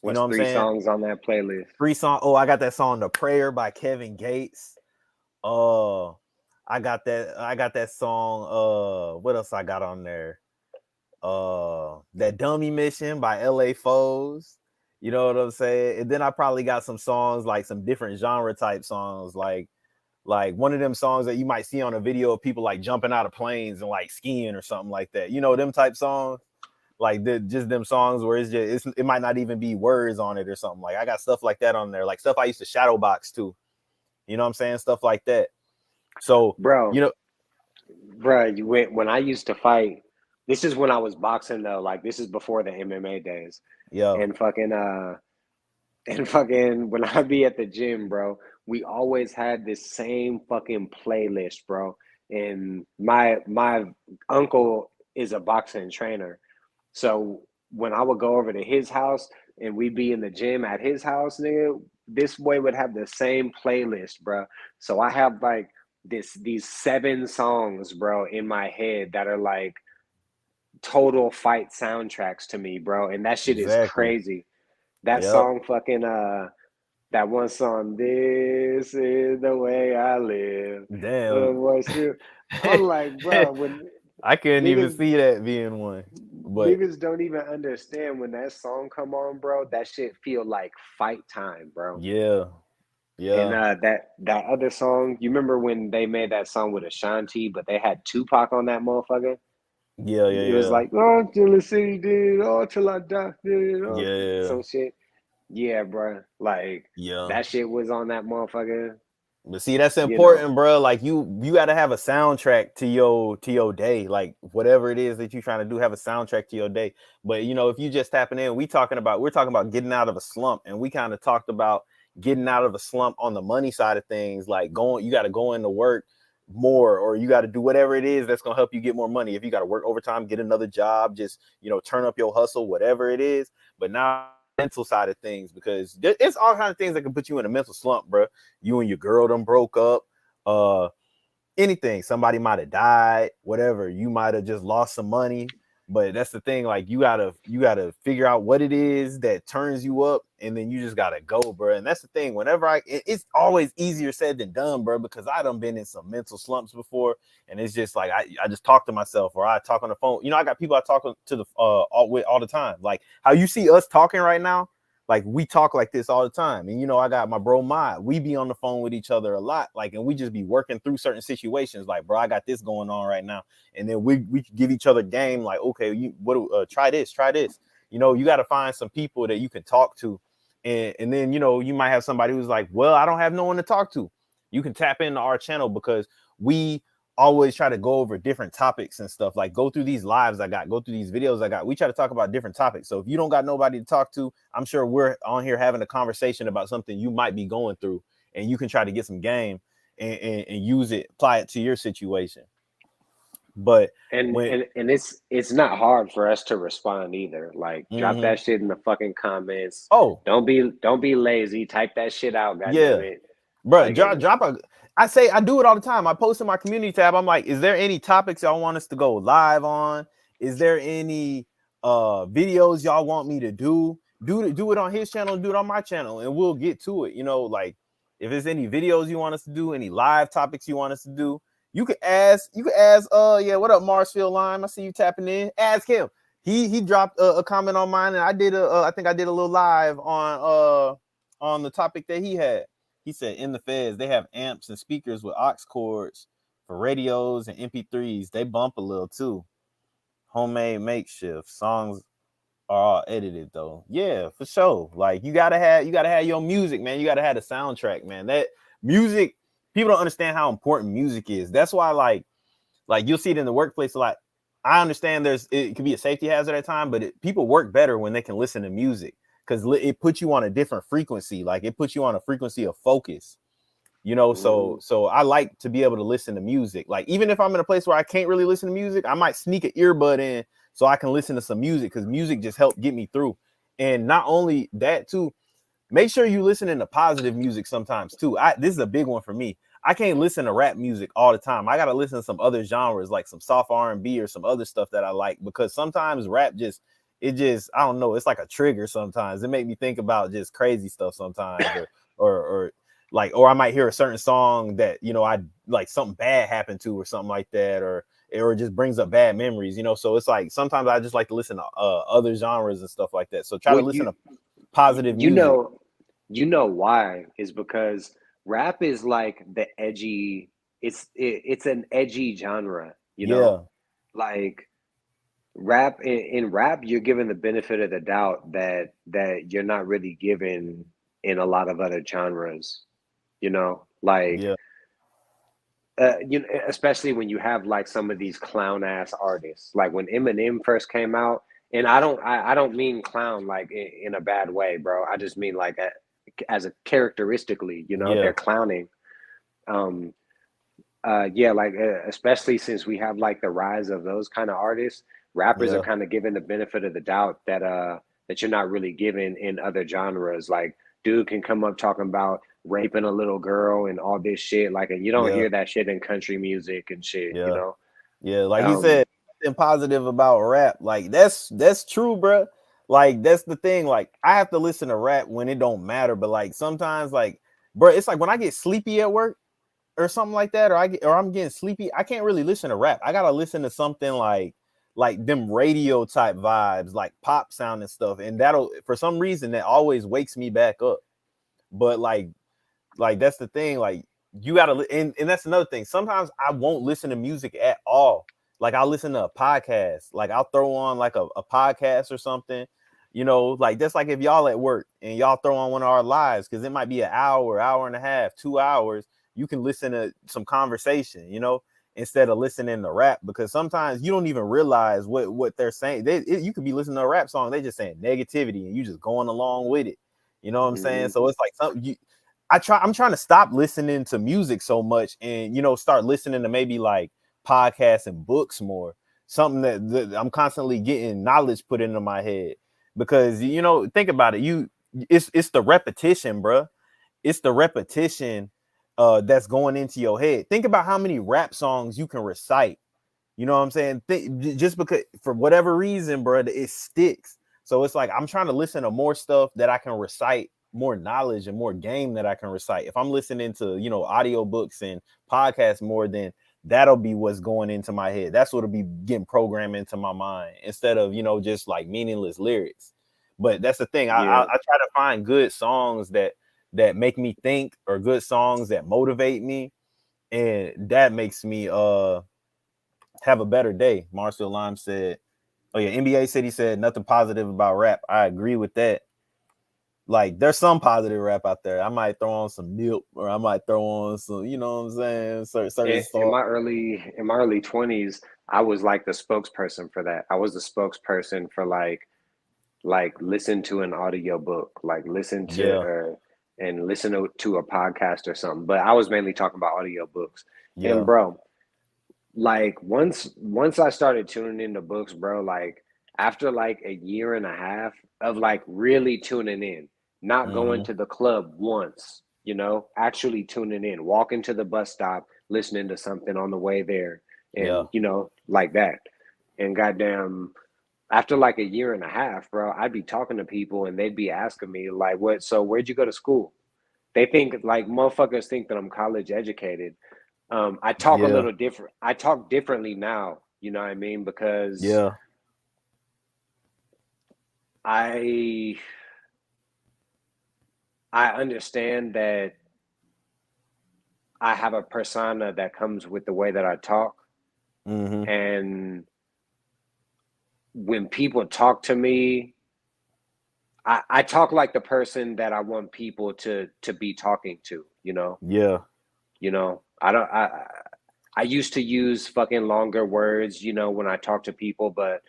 You know What's what I'm three saying? songs on that playlist? Free song. Oh, I got that song "The Prayer" by Kevin Gates. Uh, I got that song. What else I got on there? That Dummy Mission by LA Foes. You know what I'm saying? And then I probably got some songs, like some different genre type songs, like one of them songs that you might see on a video of people like jumping out of planes and like skiing or something like that. You know, them type songs, like just them songs where it might not even be words on it or something. Like I got stuff like that on there, like stuff I used to shadow box too. You know what I'm saying? Stuff like that. So, Bro, you know, you went when I used to fight. This is when I was boxing though. Like this is before the MMA days. yo, And fucking and fucking when I be at the gym, bro, we always had this same fucking playlist, bro. And my uncle is a boxing trainer. So when I would go over to his house and we'd be in the gym at his house, nigga, this boy would have the same playlist, bro. So I have like these 7 songs, bro, in my head that are like total fight soundtracks to me, bro. And that shit is exactly. crazy. That Yep. song fucking that one song, "This is the way I live." Damn. I'm like, bro, when I couldn't even niggas see that being one. But niggas don't even understand when that song come on, bro, that shit feel like fight time, bro. yeah, And yeah, that other song, you remember when they made that song with Ashanti, but they had Tupac on that motherfucker? yeah, It was yeah, like, oh, till the city did, oh, till I die, did, yeah, oh, yeah, some shit. Yeah, bro. Like yeah. that shit was on that motherfucker. But see, that's You know, important, bro. Like you got to have a soundtrack to your day. Like whatever it is that you're trying to do, have a soundtrack to your day. But you know, if you just tapping in, we're talking about getting out of a slump, and we kind of talked about getting out of a slump on the money side of things. Like you got to go into work more, or you got to do whatever it is that's gonna help you get more money. If you got to work overtime, get another job, just turn up your hustle, whatever it is. But now mental side of things, because it's all kinds of things that can put you in a mental slump, bro. You and your girl done broke up, uh anything, somebody might have died, whatever, you might have just lost some money. But that's the thing, like you gotta figure out what it is that turns you up, and then you just gotta go, bro. And that's the thing, whenever it's always easier said than done, bro, because I done been in some mental slumps before, and it's just like I just talk to myself, or I talk on the phone. I got people I talk to the all the time, like how you see us talking right now. Like we talk like this all the time. And I got my bro Mod. We be on the phone with each other a lot. Like, and we just be working through certain situations. Like, bro, I got this going on right now. And then we give each other game, like, okay, try this, try this. You got to find some people that you can talk to. And then, you might have somebody who's like, well, I don't have no one to talk to. You can tap into our channel, because we always try to go over different topics and stuff. Like, go through these lives go through these videos I got. We try to talk about different topics. So if you don't got nobody to talk to, I'm sure we're on here having a conversation about something you might be going through, and you can try to get some game and use it, apply it to your situation. But and when and and it's not hard for us to respond either. Like, drop mm-hmm. that shit in the fucking comments. Oh Don't be lazy. Type that shit out. God damn yeah, it. bro, Like, drop a. I do it all the time. I post in my community tab. I'm like, is there any topics y'all want us to go live on? Is there any videos y'all want me to do it on his channel, do it on my channel, and we'll get to it. Like if there's any videos you want us to do, any live topics you want us to do, you could ask yeah, what up, Marsfield Lime? I see you tapping in. Ask him. He dropped a comment on mine, and I think I did a little live on the topic that he had. He said, in the feds, they have amps and speakers with aux cords for radios and MP3s. They bump a little too. Homemade makeshift. Songs are all edited though. Yeah, for sure. Like you gotta have your music, man. You gotta have the soundtrack, man. That music, people don't understand how important music is. That's why, like you'll see it in the workplace a lot. I understand it can be a safety hazard at times, but people work better when they can listen to music, because it puts you on a different frequency. Like it puts you on a frequency of focus. So I like to be able to listen to music. Like even if I'm in a place where I can't really listen to music, I might sneak an earbud in so I can listen to some music, because music just helped get me through. And not only that too, make sure you listening to positive music sometimes too. This is a big one for me. I can't listen to rap music all the time. I gotta listen to some other genres, like some soft R&B or some other stuff that I like, because sometimes rap just, it just, I don't know, it's like a trigger sometimes. It make me think about just crazy stuff sometimes, or like, or I might hear a certain song that, you know, I like something bad happened to or something like that, or it just brings up bad memories, you know. So it's like sometimes I just like to listen to other genres and stuff like that. So try to Well, listen to positive you music. know, why is because rap is like the edgy. It's an edgy genre, you know, Yeah, like rap in rap you're given the benefit of the doubt that you're not really given in a lot of other genres, you know, like yeah, especially when you have like some of these clown ass artists, like when Eminem first came out. And I don't mean clown like in a bad way, bro. I just mean like as a characteristically, you know, yeah, they're clowning. Um, yeah, like especially since we have like the rise of those kind of artists, rappers are yeah, kind of given the benefit of the doubt that you're not really given in other genres. Like, dude can come up talking about raping a little girl and all this shit, like, and you don't yeah, hear that shit in country music and shit, you yeah, know. yeah. Like he Um, said, something positive about rap. Like that's true, bro. Like that's the thing. Like I have to listen to rap when it don't matter, but like sometimes, like, bro, it's like when I get sleepy at work or something like that, or I'm getting sleepy, I can't really listen to rap. I gotta listen to something like them radio type vibes, like pop sound and stuff, and that'll, for some reason, that always wakes me back up. But like that's the thing, like you gotta, and that's another thing. Sometimes I won't listen to music at all. Like I'll listen to a podcast, like I'll throw on like a podcast or something, you know. Like that's like if y'all at work and y'all throw on one of our lives, because it might be an hour and a half, 2 hours. You can listen to some conversation, you know, instead of listening to rap, because sometimes you don't even realize what they're saying. You could be listening to a rap song, they just saying negativity and you just going along with it. You know what I'm saying? mhm. So it's like something you, I'm trying to stop listening to music so much, and you know, start listening to maybe like podcasts and books more. Something that I'm constantly getting knowledge put into my head, because you know, think about it. It's the repetition, bruh. It's the repetition that's going into your head. Think about how many rap songs you can recite. You know what I'm saying? Just because, for whatever reason, bro, it sticks. So it's like I'm trying to listen to more stuff that I can recite, more knowledge and more game that I can recite. If I'm listening to, you know, audiobooks and podcasts more, then that'll be what's going into my head. That's what'll be getting programmed into my mind, instead of, you know, just like meaningless lyrics. But that's the thing. I Yeah. try to find good songs that make me think, or good songs that motivate me, and that makes me have a better day. Marcel Lime said, "Oh yeah, NBA City said nothing positive about rap." I agree with that. Like, there's some positive rap out there. I might throw on some Nip, or I might throw on some, you know what I'm saying, certain In stuff. my early 20s, I was like the spokesperson for that. I was the spokesperson for like listen to an audio book, like listen to Yeah, and listen to a podcast or something. But I was mainly talking about audio books. And yeah, bro, like once I started tuning into books, bro, like after like a year and a half of like really tuning in, not going hmm, to the club once, you know, actually tuning in, walking to the bus stop, listening to something on the way there, yeah, and you know, like that. And goddamn, after like a year and a half, bro, I'd be talking to people and they'd be asking me like, "What? So where'd you go to school?" They think like motherfuckers think that I'm college educated. I talk a yeah, little different. I talk differently now. You know what I mean? Because yeah. I I understand that I have a persona that comes with the way that I talk, Hmm. and when people talk to me, I talk like the person that I want people to be talking to. Yeah, I don't. I used to use fucking longer words, you know, when I talk to people, but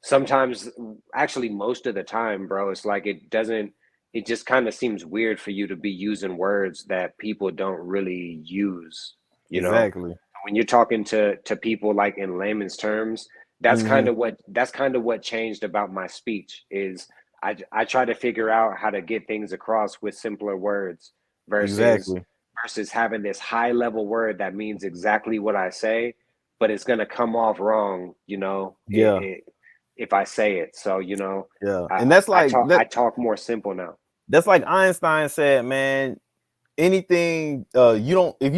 sometimes, actually most of the time, bro, it's like it just kind of seems weird for you to be using words that people don't really use, you know. exactly. When you're talking to people like in layman's terms, Hmm. that's kind of what changed about my speech is I try to figure out how to get things across with simpler words versus Exactly. having this high level word that means exactly what I say, but it's gonna come off wrong, Yeah. if I say it. So, Yeah. I, And that's I like talk that I talk more simple now. that's like Einstein said, man, anything you don't if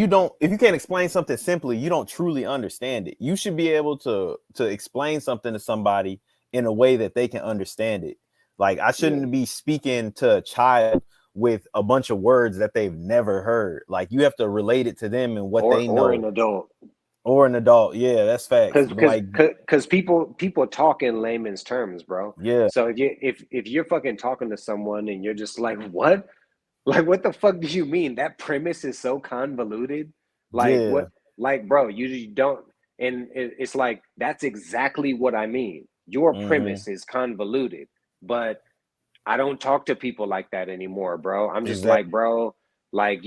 you can't explain something simply, you don't truly understand it. You should be able to explain something to somebody in a way that they can understand it. Like I Yeah. shouldn't be speaking to a child with a bunch of words that they've never heard. Like you have to relate it to them and what they Or an know. adult. Or an adult. Yeah, that's facts. Cause, But cause, like, cause people talk in layman's terms, bro. yeah, So if you're fucking talking to someone and you're just like, what? Like, what the fuck do you mean? That premise is so convoluted. Like, yeah. what? Like, bro, you don't. And it's like, that's exactly what I mean. Your Hmm. premise is convoluted, but I don't talk to people like that anymore, bro. I'm just Exactly. like, bro, like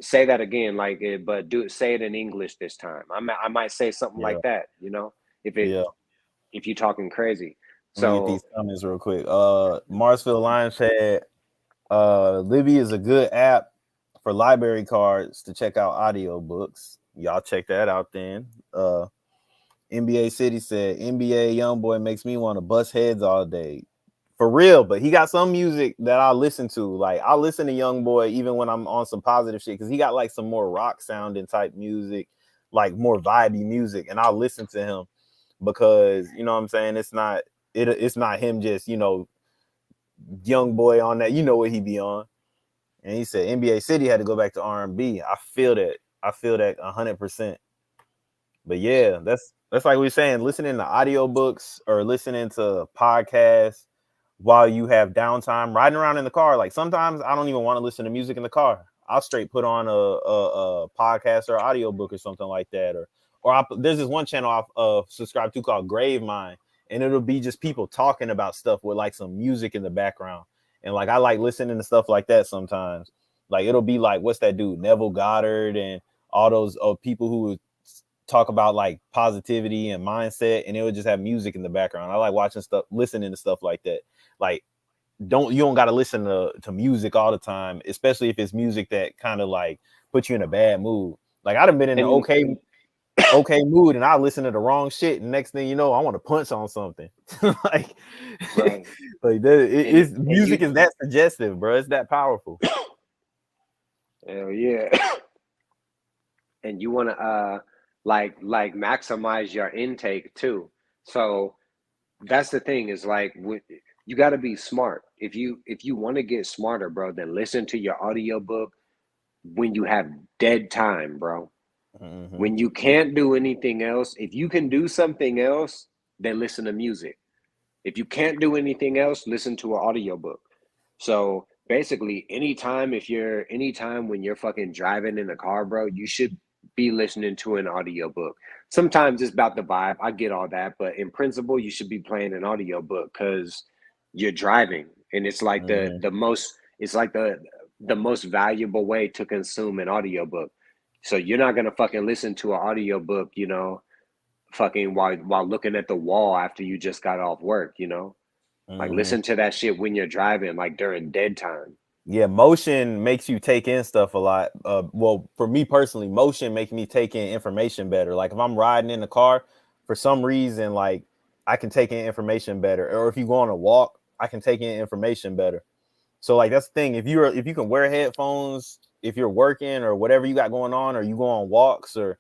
say that again, like, but say it in English this time. I might say something Yeah, like that, if it yeah. if you're talking crazy. Let me get these So comments real quick. Marsville Lion said, Libby is a good app for library cards to check out audiobooks. Y'all check that out then. NBA City said, NBA Youngboy makes me want to bust heads all day. For real, but he got some music that I listen to. Like I listen to Youngboy even when I'm on some positive shit because he got like some more rock sounding type music, like more vibey music, and I'll listen to him because you know what I'm saying. It's not him just young boy on that. You know what he be on. And he said NBA City had to go back to R&B. I feel that. I feel that 100%. But yeah, that's like we were saying, listening to audiobooks or listening to podcasts while you have downtime, riding around in the car. Like sometimes I don't even want to listen to music in the car. I'll straight put on a podcast or audiobook or something like that. There's this one channel I've subscribed to called Grave Mind, and it'll be just people talking about stuff with like some music in the background. And like I like listening to stuff like that sometimes. Like it'll be like, what's that dude, Neville Goddard, and all those people who talk about like positivity and mindset, and it would just have music in the background. I like watching stuff, listening to stuff like that. Like, you don't got to listen to music all the time, especially if it's music that kind of like puts you in a bad mood. Like I'd have been in an and okay mood, and I listen to the wrong shit, and next thing you know, I want to punch on something. like, right, like that. and It's music you, is that suggestive, bro. It's that powerful. hell yeah, and you want to like maximize your intake too. So that's the thing is like you got to be smart. If you want to get smarter, bro, then listen to your audiobook when you have dead time, bro. Mm-hmm. When you can't do anything else, if you can do something else, then listen to music. If you can't do anything else, listen to an audiobook. So basically, anytime when you're fucking driving in the car, bro, you should be listening to an audiobook. Sometimes it's about the vibe. I get all that, but in principle, you should be playing an audiobook because you're driving. And it's like Mm-hmm. the most valuable way to consume an audiobook. So you're not gonna fucking listen to an audiobook, fucking while looking at the wall after you just got off work, like Mm-hmm. listen to that shit when you're driving, like during dead time. Yeah, motion makes you take in stuff a lot. Well, for me personally, motion makes me take in information better. Like if I'm riding in the car, for some reason, like I can take in information better. Or if you go on a walk, I can take in information better. So like that's the thing. If you can wear headphones, if you're working or whatever you got going on, or you go on walks or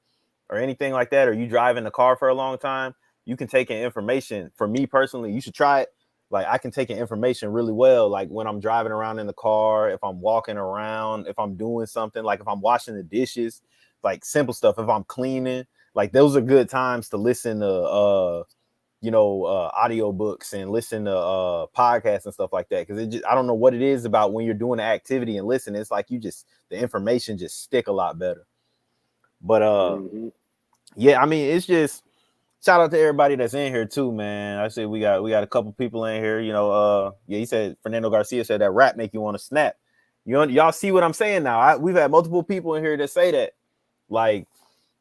anything like that, or you drive in the car for a long time, you can take in information. For me personally, you should try it. Like I can take in information really well. Like when I'm driving around in the car, if I'm walking around, if I'm doing something, like if I'm washing the dishes, like simple stuff. If I'm cleaning, like those are good times to listen to audiobooks and listen to podcasts and stuff like that, because it just, I don't know what it is about when you're doing the activity and listening, it's like the information just stick a lot better. But Hmm. yeah, I mean, it's just shout out to everybody that's in here too, man. I said we got a couple people in here, yeah, he said Fernando Garcia said that rap make you want to snap. Y'all see what I'm saying now. We've had multiple people in here that say that. Like,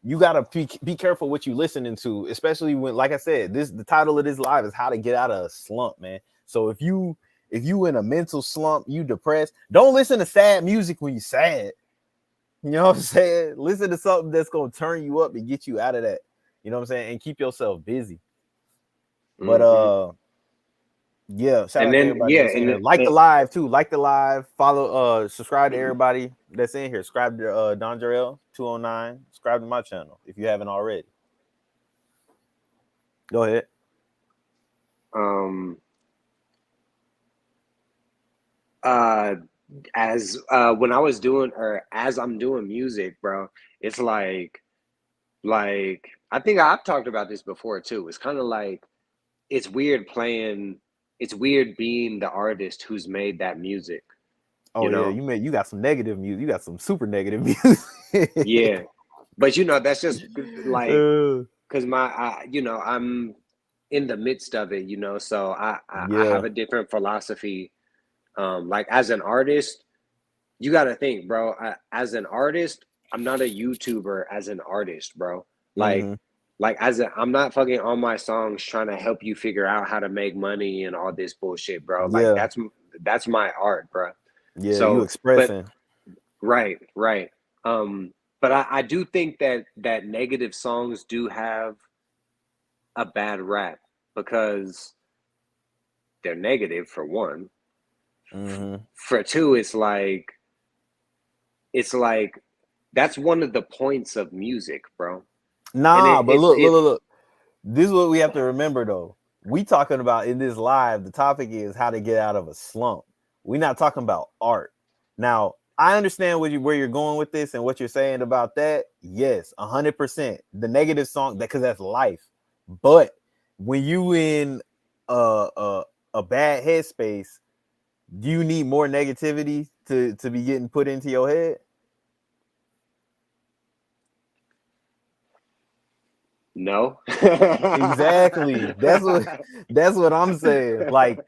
you gotta be careful what you listening to, especially when, like I said, the title of this live is how to get out of a slump, man. So if you in a mental slump, you depressed, don't listen to sad music when you're sad. You know what I'm saying? Listen to something that's gonna turn you up and get you out of that. You know what I'm saying? And keep yourself busy. But Hmm. yeah, shout And out to then everybody yeah, that's in here. Like the live too. Like the live. Follow, subscribe to everybody that's in here. Subscribe to Don Jarrell 209. Subscribe to my channel if you haven't already. Go ahead. um uh as when I was doing or as I'm doing music, bro, it's like I think I've talked about this before too. It's kind of like it's weird playing it's weird being the artist who's made that music, Oh you yeah, know? you got some negative music. You got some super negative music. Yeah. But that's just like uh, because I'm in the midst of it, so I have yeah. a different philosophy. Like as an artist, you got to think, bro. As an artist, I'm not a YouTuber. As an artist, bro, like Mm-hmm. I'm not fucking on my songs trying to help you figure out how to make money and all this bullshit, bro. Like Yeah. that's my art, bro. Yeah. You So, but expressing. right, right. Um, but I do think that negative songs do have a bad rap because they're negative for one. Mm-hmm. For two, it's like that's one of the points of music, bro. And Nah, it but it's look, look, it look, look. This is what we have to remember though. We talking about in this live, the topic is how to get out of a slump. We're not talking about art. Now, I understand where you're going with this and what you're saying about that. Yes, 100%. The negative song, because that's life. But when you in a, a bad headspace, do you need more negativity to be getting put into your head? no. Exactly. That's what I'm saying. Like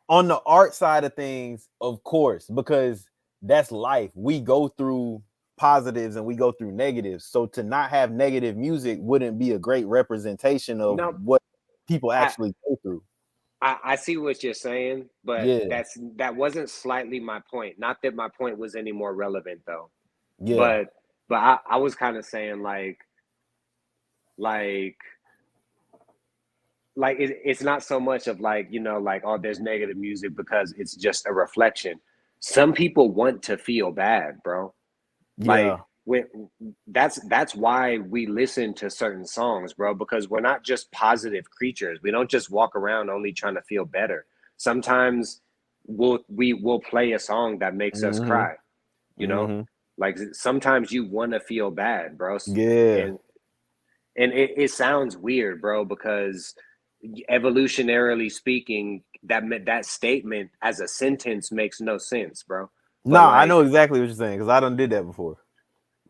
on the art side of things, of course, because that's life. We go through positives and we go through negatives. So to not have negative music wouldn't be a great representation of No, what people I, actually go through. I see what you're saying, but Yeah, that wasn't slightly my point. Not that my point was any more relevant though. yeah. But I was kind of saying like it's not so much of like oh there's negative music because it's just a reflection. Some people want to feel bad, bro. Like Yeah. when that's why we listen to certain songs, bro, because we're not just positive creatures. We don't just walk around only trying to feel better. Sometimes we will play a song that makes us Mm-hmm. cry, you know? Mm-hmm. Like sometimes you want to feel bad, bro. Yeah. And it sounds weird, bro, because evolutionarily speaking, that statement as a sentence makes no sense, bro. But Nah, I like, know exactly what you're saying because I done did that before.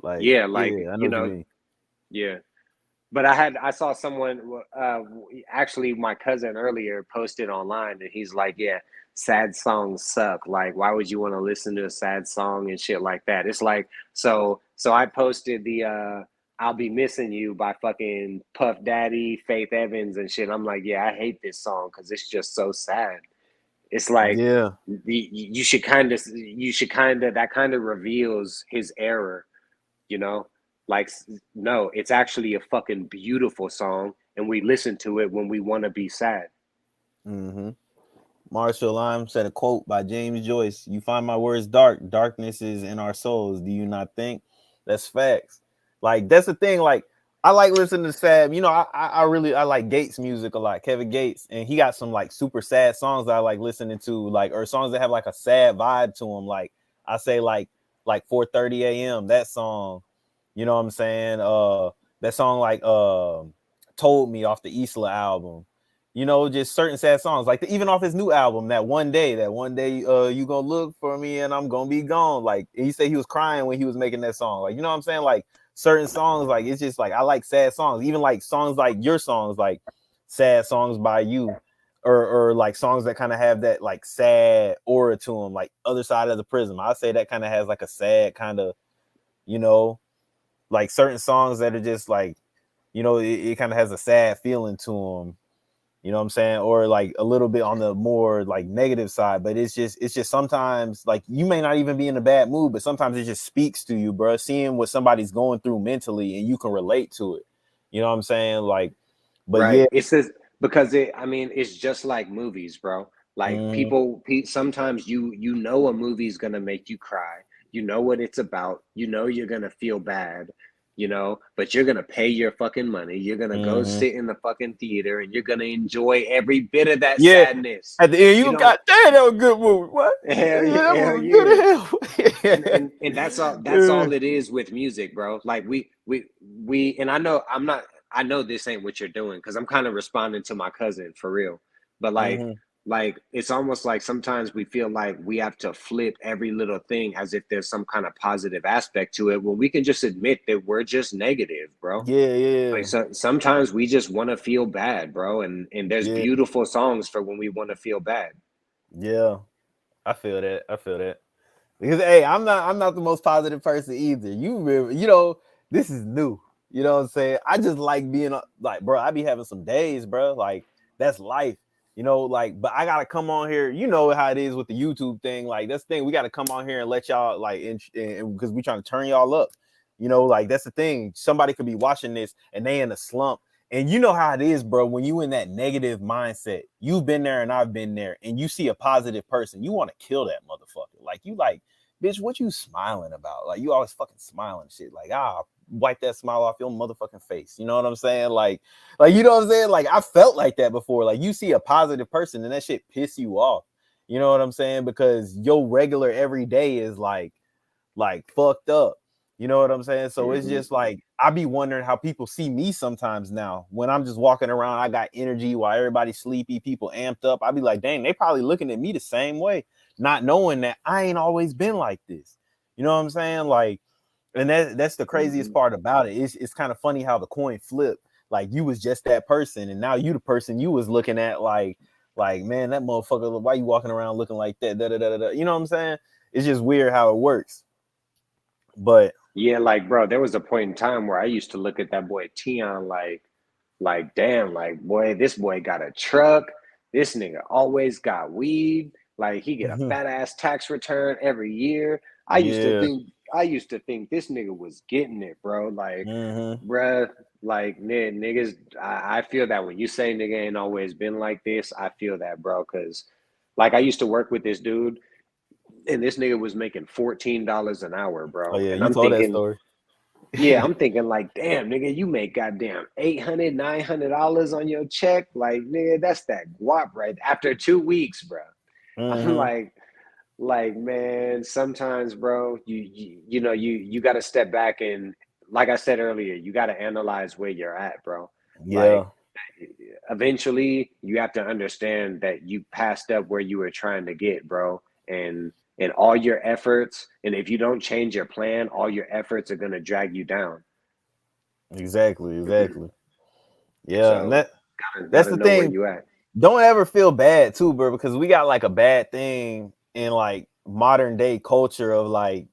Like, yeah, like yeah, I know what you mean. yeah. But I saw someone, actually my cousin earlier posted online, and he's like, yeah, sad songs suck. Like, why would you want to listen to a sad song and shit like that? It's like, so I posted the I'll Be Missing You by fucking Puff Daddy, Faith Evans and shit. I'm like, yeah, I hate this song because it's just so sad. It's like Yeah. you should kind of that kind of reveals his error, you know? Like, no, it's actually a fucking beautiful song, and we listen to it when we want to be sad. Mm-hmm. Marshall Lime said a quote by James Joyce: "You find my words dark. Darkness is in our souls. Do you not think?" That's facts. Like that's the thing. Like I like listening to sad. You know, I really I like Gates music a lot. Kevin Gates, and he got some like super sad songs that I like listening to. Like or songs that have like a sad vibe to them. Like I say like 4:30 a.m. That song. You know what I'm saying? That song like "Told Me" off the Isla album. You know, just certain sad songs, like even off his new album, that one day, you gonna look for me and I'm gonna be gone. Like he said, he was crying when he was making that song. Like you know what I'm saying? Like certain songs, like it's just like I like sad songs, even like songs like your songs, like sad songs by you, or like songs that kind of have that like sad aura to them, like Other Side of the Prism. I say that kind of has like a sad kind of, you know, like certain songs that are just like, you know, it kind of has a sad feeling to them, You know what I'm saying? Or like a little bit on the more like negative side, but it's just sometimes like you may not even be in a bad mood, but sometimes it just speaks to you, bro. Seeing what somebody's going through mentally and you can relate to it. You know what I'm saying? Like, but yeah. Right. It says because I mean, it's just like movies, bro. Like Mm-hmm, sometimes you know a movie's gonna make you cry. You know what it's about. You know you're gonna feel bad, but you're gonna pay your fucking money. You're gonna go mm-hmm. sit in the fucking theater and you're gonna enjoy every bit of that Yeah. sadness. At the end, You you don't got damn that was a good movie. What? hell Yeah, yeah, that hell movie was good yeah. as hell. And that's all it is with music, bro. Like we and I know this ain't what you're doing because I'm kind of responding to my cousin for real. But Mm-hmm. like it's almost like sometimes we feel like we have to flip every little thing as if there's some kind of positive aspect to it when we can just admit that we're just negative, bro. Yeah, Like yeah, sometimes we just want to feel bad, bro, and there's yeah, beautiful songs for when we want to feel bad. yeah. I feel that. I feel that. Because hey, I'm not the most positive person either. This is new. You know what I'm saying? I just like being like, bro, I be having some days, bro. Like that's life. Like, but I gotta come on here. You know how it is with the YouTube thing. Like that's the thing. We gotta come on here and let y'all like, because we trying to turn y'all up. Like that's the thing. Somebody could be watching this and they in a slump. And you know how it is, bro. When you in that negative mindset, you've been there and I've been there, and you see a positive person, you want to kill that motherfucker. Like you like, bitch, what you smiling about? Like you always fucking smiling shit. Like, wipe that smile off your motherfucking face. You know what I'm saying? Like you know what I'm saying? Like I felt like that before. Like you see a positive person and that shit piss you off. You know what I'm saying? Because your regular everyday is like fucked up. You know what I'm saying? So it's Hmm. just like I be wondering how people see me sometimes now when I'm just walking around. I got energy while everybody's sleepy, people amped up. I be like, dang, they probably looking at me the same way, not knowing that I ain't always been like this. You know what I'm saying? Like, and that's the craziest Hmm. part about it. It's kind of funny how the coin flipped. Like you was just that person, and now you the person you was looking at like man, that motherfucker. Why you walking around looking like that? Da, da, da, da, da. You know what I'm saying? It's just weird how it works. But Yeah, like bro, there was a point in time where I used to look at that boy Tion like damn, like boy, this boy got a truck. This nigga always got weed. Like he get a fat ass tax return every year. yeah. I used to think this nigga was getting it, bro. Like, Mm-hmm. bruh, like niggas. I feel that when you say nigga ain't always been like this, I feel that, bro. Cause like I used to work with this dude, and this nigga was making $14 an hour, Oh bro. yeah, And you I'm told that thinking, story. yeah, I'm thinking like, damn, nigga, you make goddamn $800, $900 on your check. Like, nigga, that's that guap right after 2 weeks, bro. I'm Mm-hmm. like, man, sometimes, bro, you got to step back and, like I said earlier, you got to analyze where you're at, bro. Like, Yeah, eventually, you have to understand that you passed up where you were trying to get, bro, and all your efforts, and if you don't change your plan, all your efforts are gonna drag you down. exactly. Yeah, and So, that's gotta the know where thing. you at. Don't ever feel bad too, bro, because we got like a bad thing in like modern day culture of like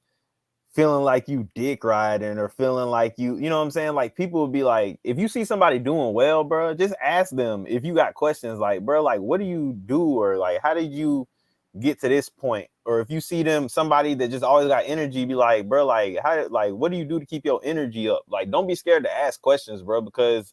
feeling like you dick riding or feeling like you know what I'm saying? Like people will be like, if you see somebody doing well, bro, just ask them if you got questions like, bro, like what do you do? Or like how did you get to this point? Or if you see them somebody that just always got energy, be like, bro, like what do you do to keep your energy up? Like don't be scared to ask questions, bro, because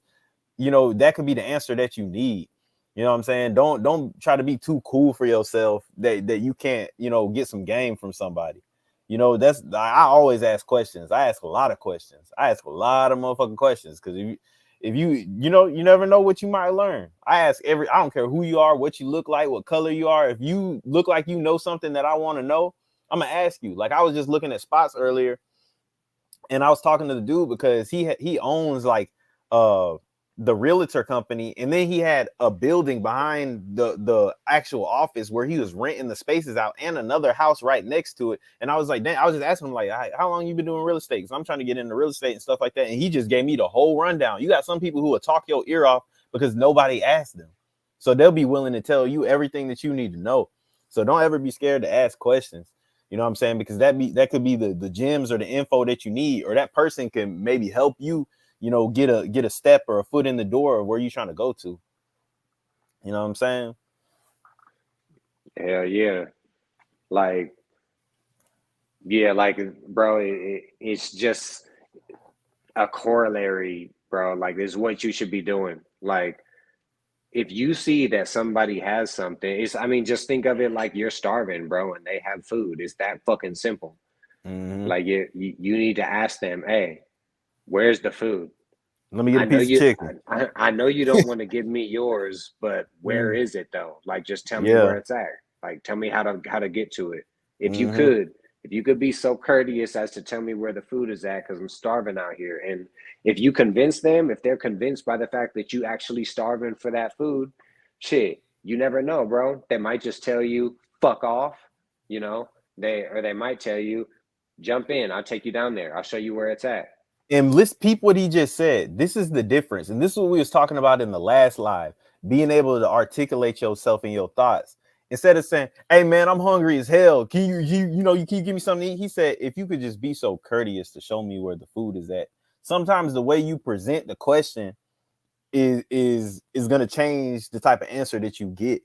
that could be the answer that you need. You know what I'm saying? Don't try to be too cool for yourself that you can't, get some game from somebody. That's I always ask questions. I ask a lot of questions. I ask a lot of motherfucking questions because if you never know what you might learn. I don't care who you are, what you look like, what color you are. If you look like you know something that I want to know, I'm gonna ask you. Like I was just looking at spots earlier and I was talking to the dude because he owns like uh the realtor company, and then he had a building behind the actual office where he was renting the spaces out and another house right next to it. And I was like, damn, I was just asking him like, how long you been doing real estate? Because I'm trying to get into real estate and stuff like that. And he just gave me the whole rundown. You got some people who will talk your ear off because nobody asked them. So they'll be willing to tell you everything that you need to know. So don't ever be scared to ask questions. You know what I'm saying? Because that could be the gems or the info that you need, or that person can maybe help you, get a step or a foot in the door of where you're trying to go to. You know what I'm saying? Hell yeah. Like, yeah, like, bro, it's just a corollary, bro. Like, this is what you should be doing. Like, if you see that somebody has something, it's, I mean, just think of it like you're starving, bro, and they have food. It's that fucking simple. Hmm. Like, you need to ask them, hey, where's the food? Let me get a I know piece of you chicken. I know you don't want to give me yours, but where Mm, is it though? Like just tell me yeah. where it's at. Like tell me how to get to it. If you Hmm. could, if you could be so courteous as to tell me where the food is at cuz I'm starving out here. And if you convince them, if they're convinced by the fact that you actually starving for that food, shit, you never know, bro. They might just tell you fuck off, you know? They might tell you jump in, I'll take you down there. I'll show you where it's at. And let's peep what he just said. This is the difference. And this is what we was talking about in the last live. Being able to articulate yourself and your thoughts. Instead of saying, hey man, I'm hungry as hell. Can can you give me something to eat? He said, if you could just be so courteous to show me where the food is at. Sometimes the way you present the question is gonna change the type of answer that you get.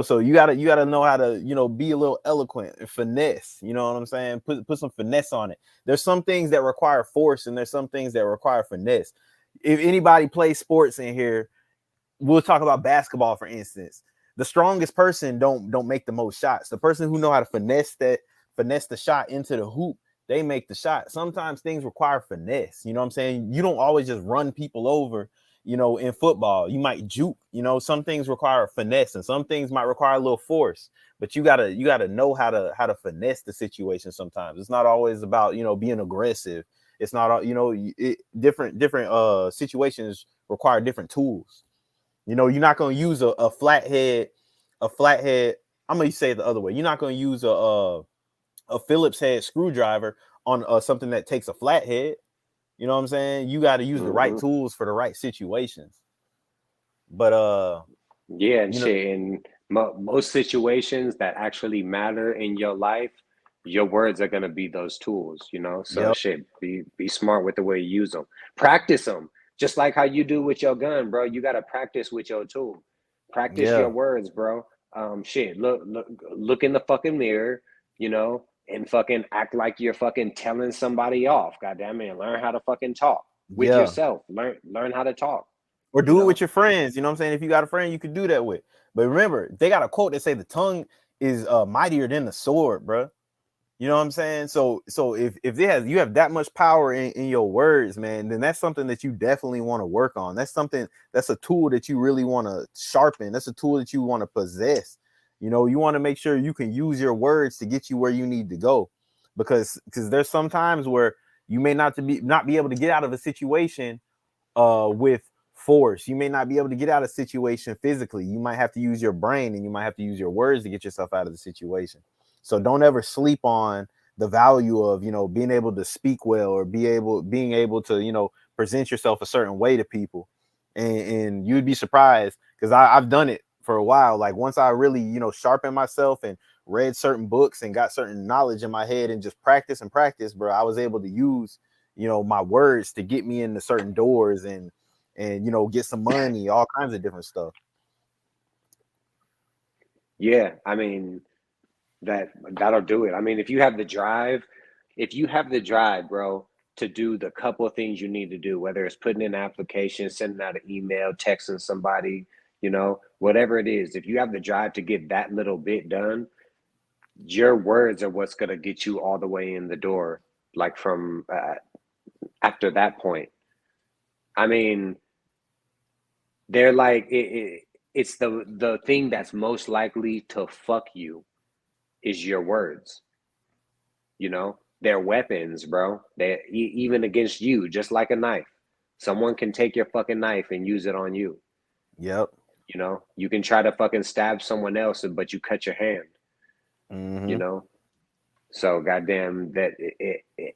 So you gotta know how to be a little eloquent and finesse. You know what I'm saying? Put some finesse on it. There's some things that require force and there's some things that require finesse. If anybody plays sports in here, we'll talk about basketball for instance. The strongest person don't make the most shots. The person who know how to finesse the shot into the hoop, they make the shot. Sometimes things require finesse. You know what I'm saying? You don't always just run people over. In football, you might juke. Some things require finesse, and some things might require a little force. But you gotta know how to finesse the situation. Sometimes it's not always about being aggressive. It's not different situations require different tools. You're not going to use a flathead, a flathead. I'm going to say it the other way. You're not going to use a Phillips head screwdriver on something that takes a flathead. You know what I'm saying? You got to use the right Mm-hmm. tools for the right situations. But Yeah, and you know, shit. In most situations that actually matter in your life, your words are gonna be those tools, you know? So yep, shit, be smart with the way you use them. Practice them. Just like how you do with your gun, bro. You gotta practice with your tool. Practice your yeah, words, bro. Shit, look in the fucking mirror, and fucking act like you're fucking telling somebody off. God damn it. Learn how to fucking talk with yeah. yourself. Learn how to talk, Or you do it with know? your friends. You know what I'm saying? If you got a friend, you could do that with. But remember, they got a quote that say the tongue is mightier than the sword, bro. You know what I'm saying? So if you have that much power in your words, man, then that's something that you definitely want to work on. That's a tool that you really want to sharpen. That's a tool that you want to possess. You want to make sure you can use your words to get you where you need to go. Because there's some times where you may not be able to get out of a situation with force. You may not be able to get out of a situation physically. You might have to use your brain and you might have to use your words to get yourself out of the situation. So don't ever sleep on the value of being able to speak well or being able to present yourself a certain way to people. And you'd be surprised because I've done it for a while. Like once I really sharpened myself and read certain books and got certain knowledge in my head and just practice, bro, I was able to use my words to get me into certain doors and get some money, all kinds of different stuff. Yeah, I mean, that'll do it. I mean, if you have the drive, bro, to do the couple of things you need to do, whether it's putting in an application, sending out an email, texting somebody, whatever it is, if you have the drive to get that little bit done, your words are what's going to get you all the way in the door, like from after that point. I mean, they're like it's the thing that's most likely to fuck you is your words. They're weapons, bro. They even against you, just like a knife. Someone can take your fucking knife and use it on you. Yep. You can try to fucking stab someone else, but you cut your hand. You Mm-hmm. know. So goddamn, that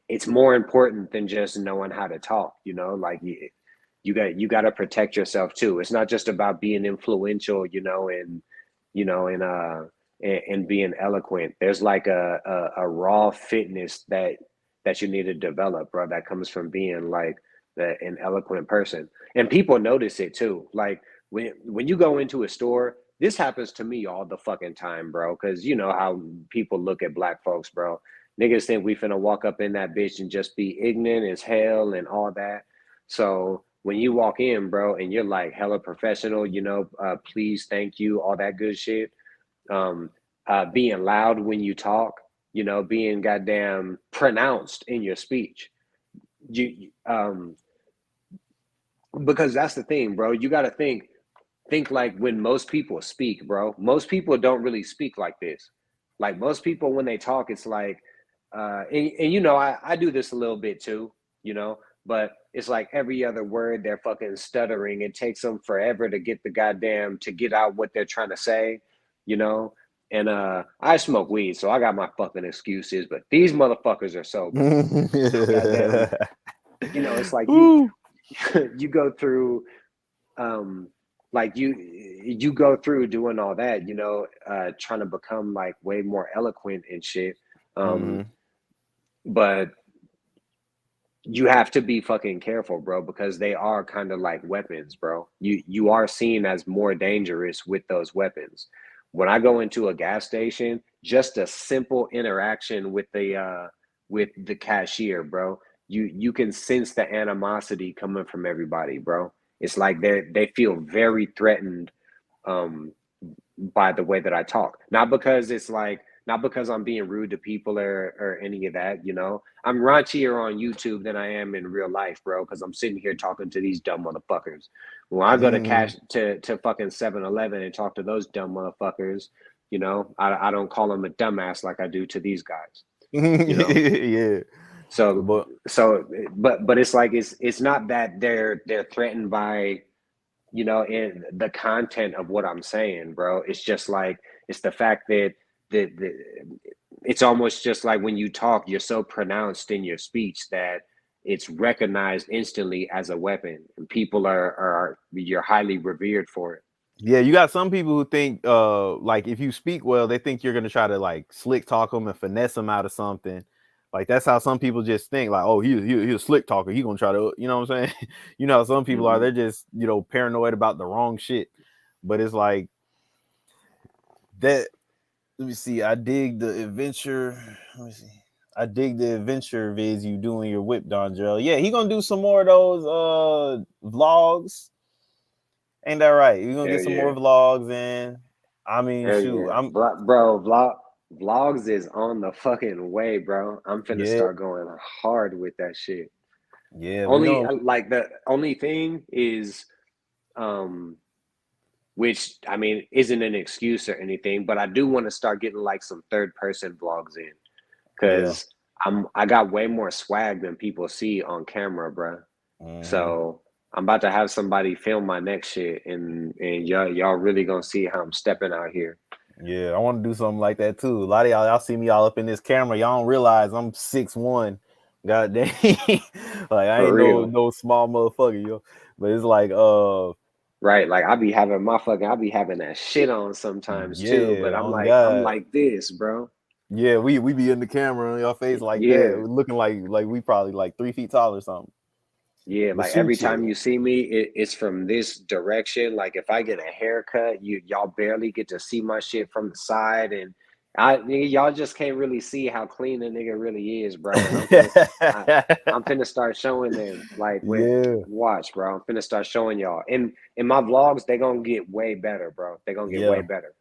it's more important than just knowing how to talk. Like you got to protect yourself too. It's not just about being influential, and being eloquent. There's like a raw fitness that you need to develop, bro. That comes from being like an eloquent person, and people notice it too. Like when you go into a store, this happens to me all the fucking time, bro. Because you know how people look at black folks, bro. Niggas think we finna walk up in that bitch and just be ignorant as hell and all that. So when you walk in, bro, and you're like hella professional, please, thank you, all that good shit. Um, being loud when you talk, being goddamn pronounced in your speech. You Because that's the thing, bro. You got to think like when most people speak, bro. Most people don't really speak like this. Like most people when they talk, it's like, and I do this a little bit too, but it's like every other word they're fucking stuttering. It takes them forever to get to get out what they're trying to say, you know. And I smoke weed, so I got my fucking excuses. But these motherfuckers are sober, so goddamn, it's like you Woo. you go through like you go through doing all that, trying to become like way more eloquent and shit. um Mhm. but you have to be fucking careful, bro, because they are kind of like weapons, bro. You are seen as more dangerous with those weapons. When I go into a gas station, just a simple interaction with the cashier, bro, you can sense the animosity coming from everybody, bro. It's like they feel very threatened um by the way that I talk. Not because I'm being rude to people or any of that, I'm raunchier on YouTube than I am in real life, bro, because I'm sitting here talking to these dumb motherfuckers. When I go to Mhm. cash to fucking 7-Eleven and talk to those dumb motherfuckers, I don't call them a dumbass like I do to these guys, you know. Yeah, So but but it's like it's not that they're threatened by in the content of what I'm saying, bro. It's just like it's the fact that the it's almost just like when you talk, you're so pronounced in your speech that it's recognized instantly as a weapon, and people are you're highly revered for it. yeah, you got some people who think like if you speak well, they think you're gonna try to like slick talk them and finesse them out of something. Like that's how some people just think like, oh, he's a slick talker. He gonna try to, you know what I'm saying? You know how some people are. Mm-hmm. They're just paranoid about the wrong shit. But it's like that. Let me see. I dig the adventure. Let me see. I dig the adventure vids you doing your whip, Donjel. Yeah, he gonna do some more of those vlogs. Ain't that right? You gonna Hell get some more yeah. vlogs in. I mean, Hell shoot. yeah. I'm Vlogs is on the fucking way, bro. I'm finna yeah, start going hard with that shit. yeah. We Only gonna like the only thing is um which I mean isn't an excuse or anything, but I do want to start getting like some third person vlogs in yeah. because I got way more swag than people see on camera, bro. Hmm. So I'm about to have somebody film my next shit, and y'all really gonna see how I'm stepping out here Yeah, I want to do something like that too. A lot of y'all see me all up in this camera. Y'all don't realize I'm 6'1". God dang. Like I for ain't no real, no small motherfucker, yo. But it's like right? Like I be having that shit on sometimes too, but yeah, I'm on I'm God. like this, bro. Yeah, we be in the camera on your face like that, Yeah. looking like we probably like 3 feet tall or something. Yeah, But like every shoot time you. you see me, it's from this direction. Like if I get a haircut, y'all barely get to see my shit from the side, and y'all just can't really see how clean a nigga really is, bro. And I, I'm finna start showing them. Like with Yeah. watch, bro. I'm finna start showing y'all. And in my vlogs, they gonna get way better, bro. They gonna get way Yeah. better.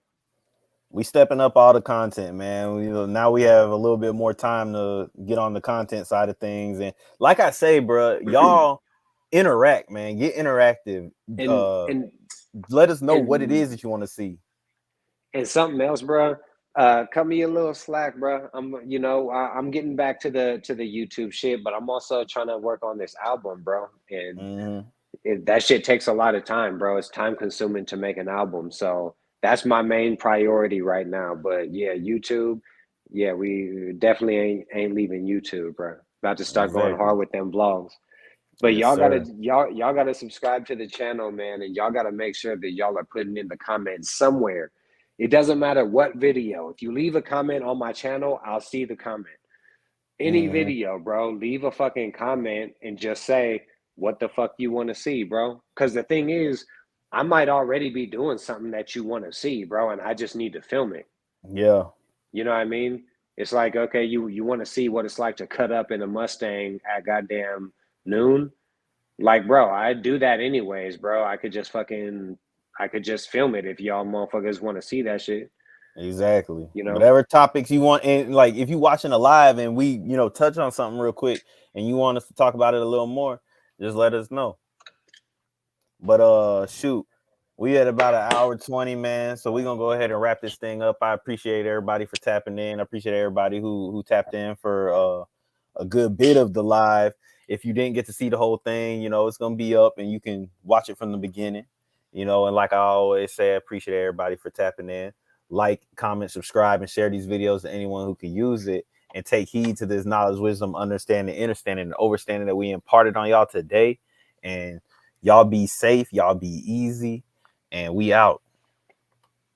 We stepping up all the content, man. Now we have a little bit more time to get on the content side of things. And like I say, bro, y'all interact, man. Get interactive. and Uh, and Let us know what it and is that you want to see. And something else, bro. Cut me a little slack, bro. I'm getting back to the YouTube shit, but I'm also trying to work on this album, bro. And Hmm. that shit takes a lot of time, bro. It's time consuming to make an album, so that's my main priority right now. But yeah, YouTube, yeah, we definitely ain't leaving YouTube, bro. About to start going Exactly. hard with them vlogs. But Yes, sir. y'all gotta subscribe to the channel, man, and y'all gotta make sure that y'all are putting in the comments somewhere. It doesn't matter what video. If you leave a comment on my channel, I'll see the comment. Any Hmm. video, bro, leave a fucking comment and just say what the fuck you want to see, bro. Because the thing is, I might already be doing something that you want to see, bro, and I just need to film it. Yeah, You know what I mean? It's like, okay, you want to see what it's like to cut up in a Mustang at goddamn noon? Like, bro, I do that anyways, bro. I could just film it if y'all motherfuckers want to see that shit, exactly. you know? Whatever topics you want, and like if you watching a live and we, touch on something real quick and you want us to talk about it a little more, just let us know. But shoot, we at about an hour 20, man. So we're gonna go ahead and wrap this thing up. I appreciate everybody for tapping in. I appreciate everybody who tapped in for a good bit of the live. If you didn't get to see the whole thing, it's gonna be up and you can watch it from the beginning. And like I always say, I appreciate everybody for tapping in. Like, comment, subscribe, and share these videos to anyone who can use it and take heed to this knowledge, wisdom, understanding, understanding, and overstanding that we imparted on y'all today. And y'all be safe, y'all be easy, and we out.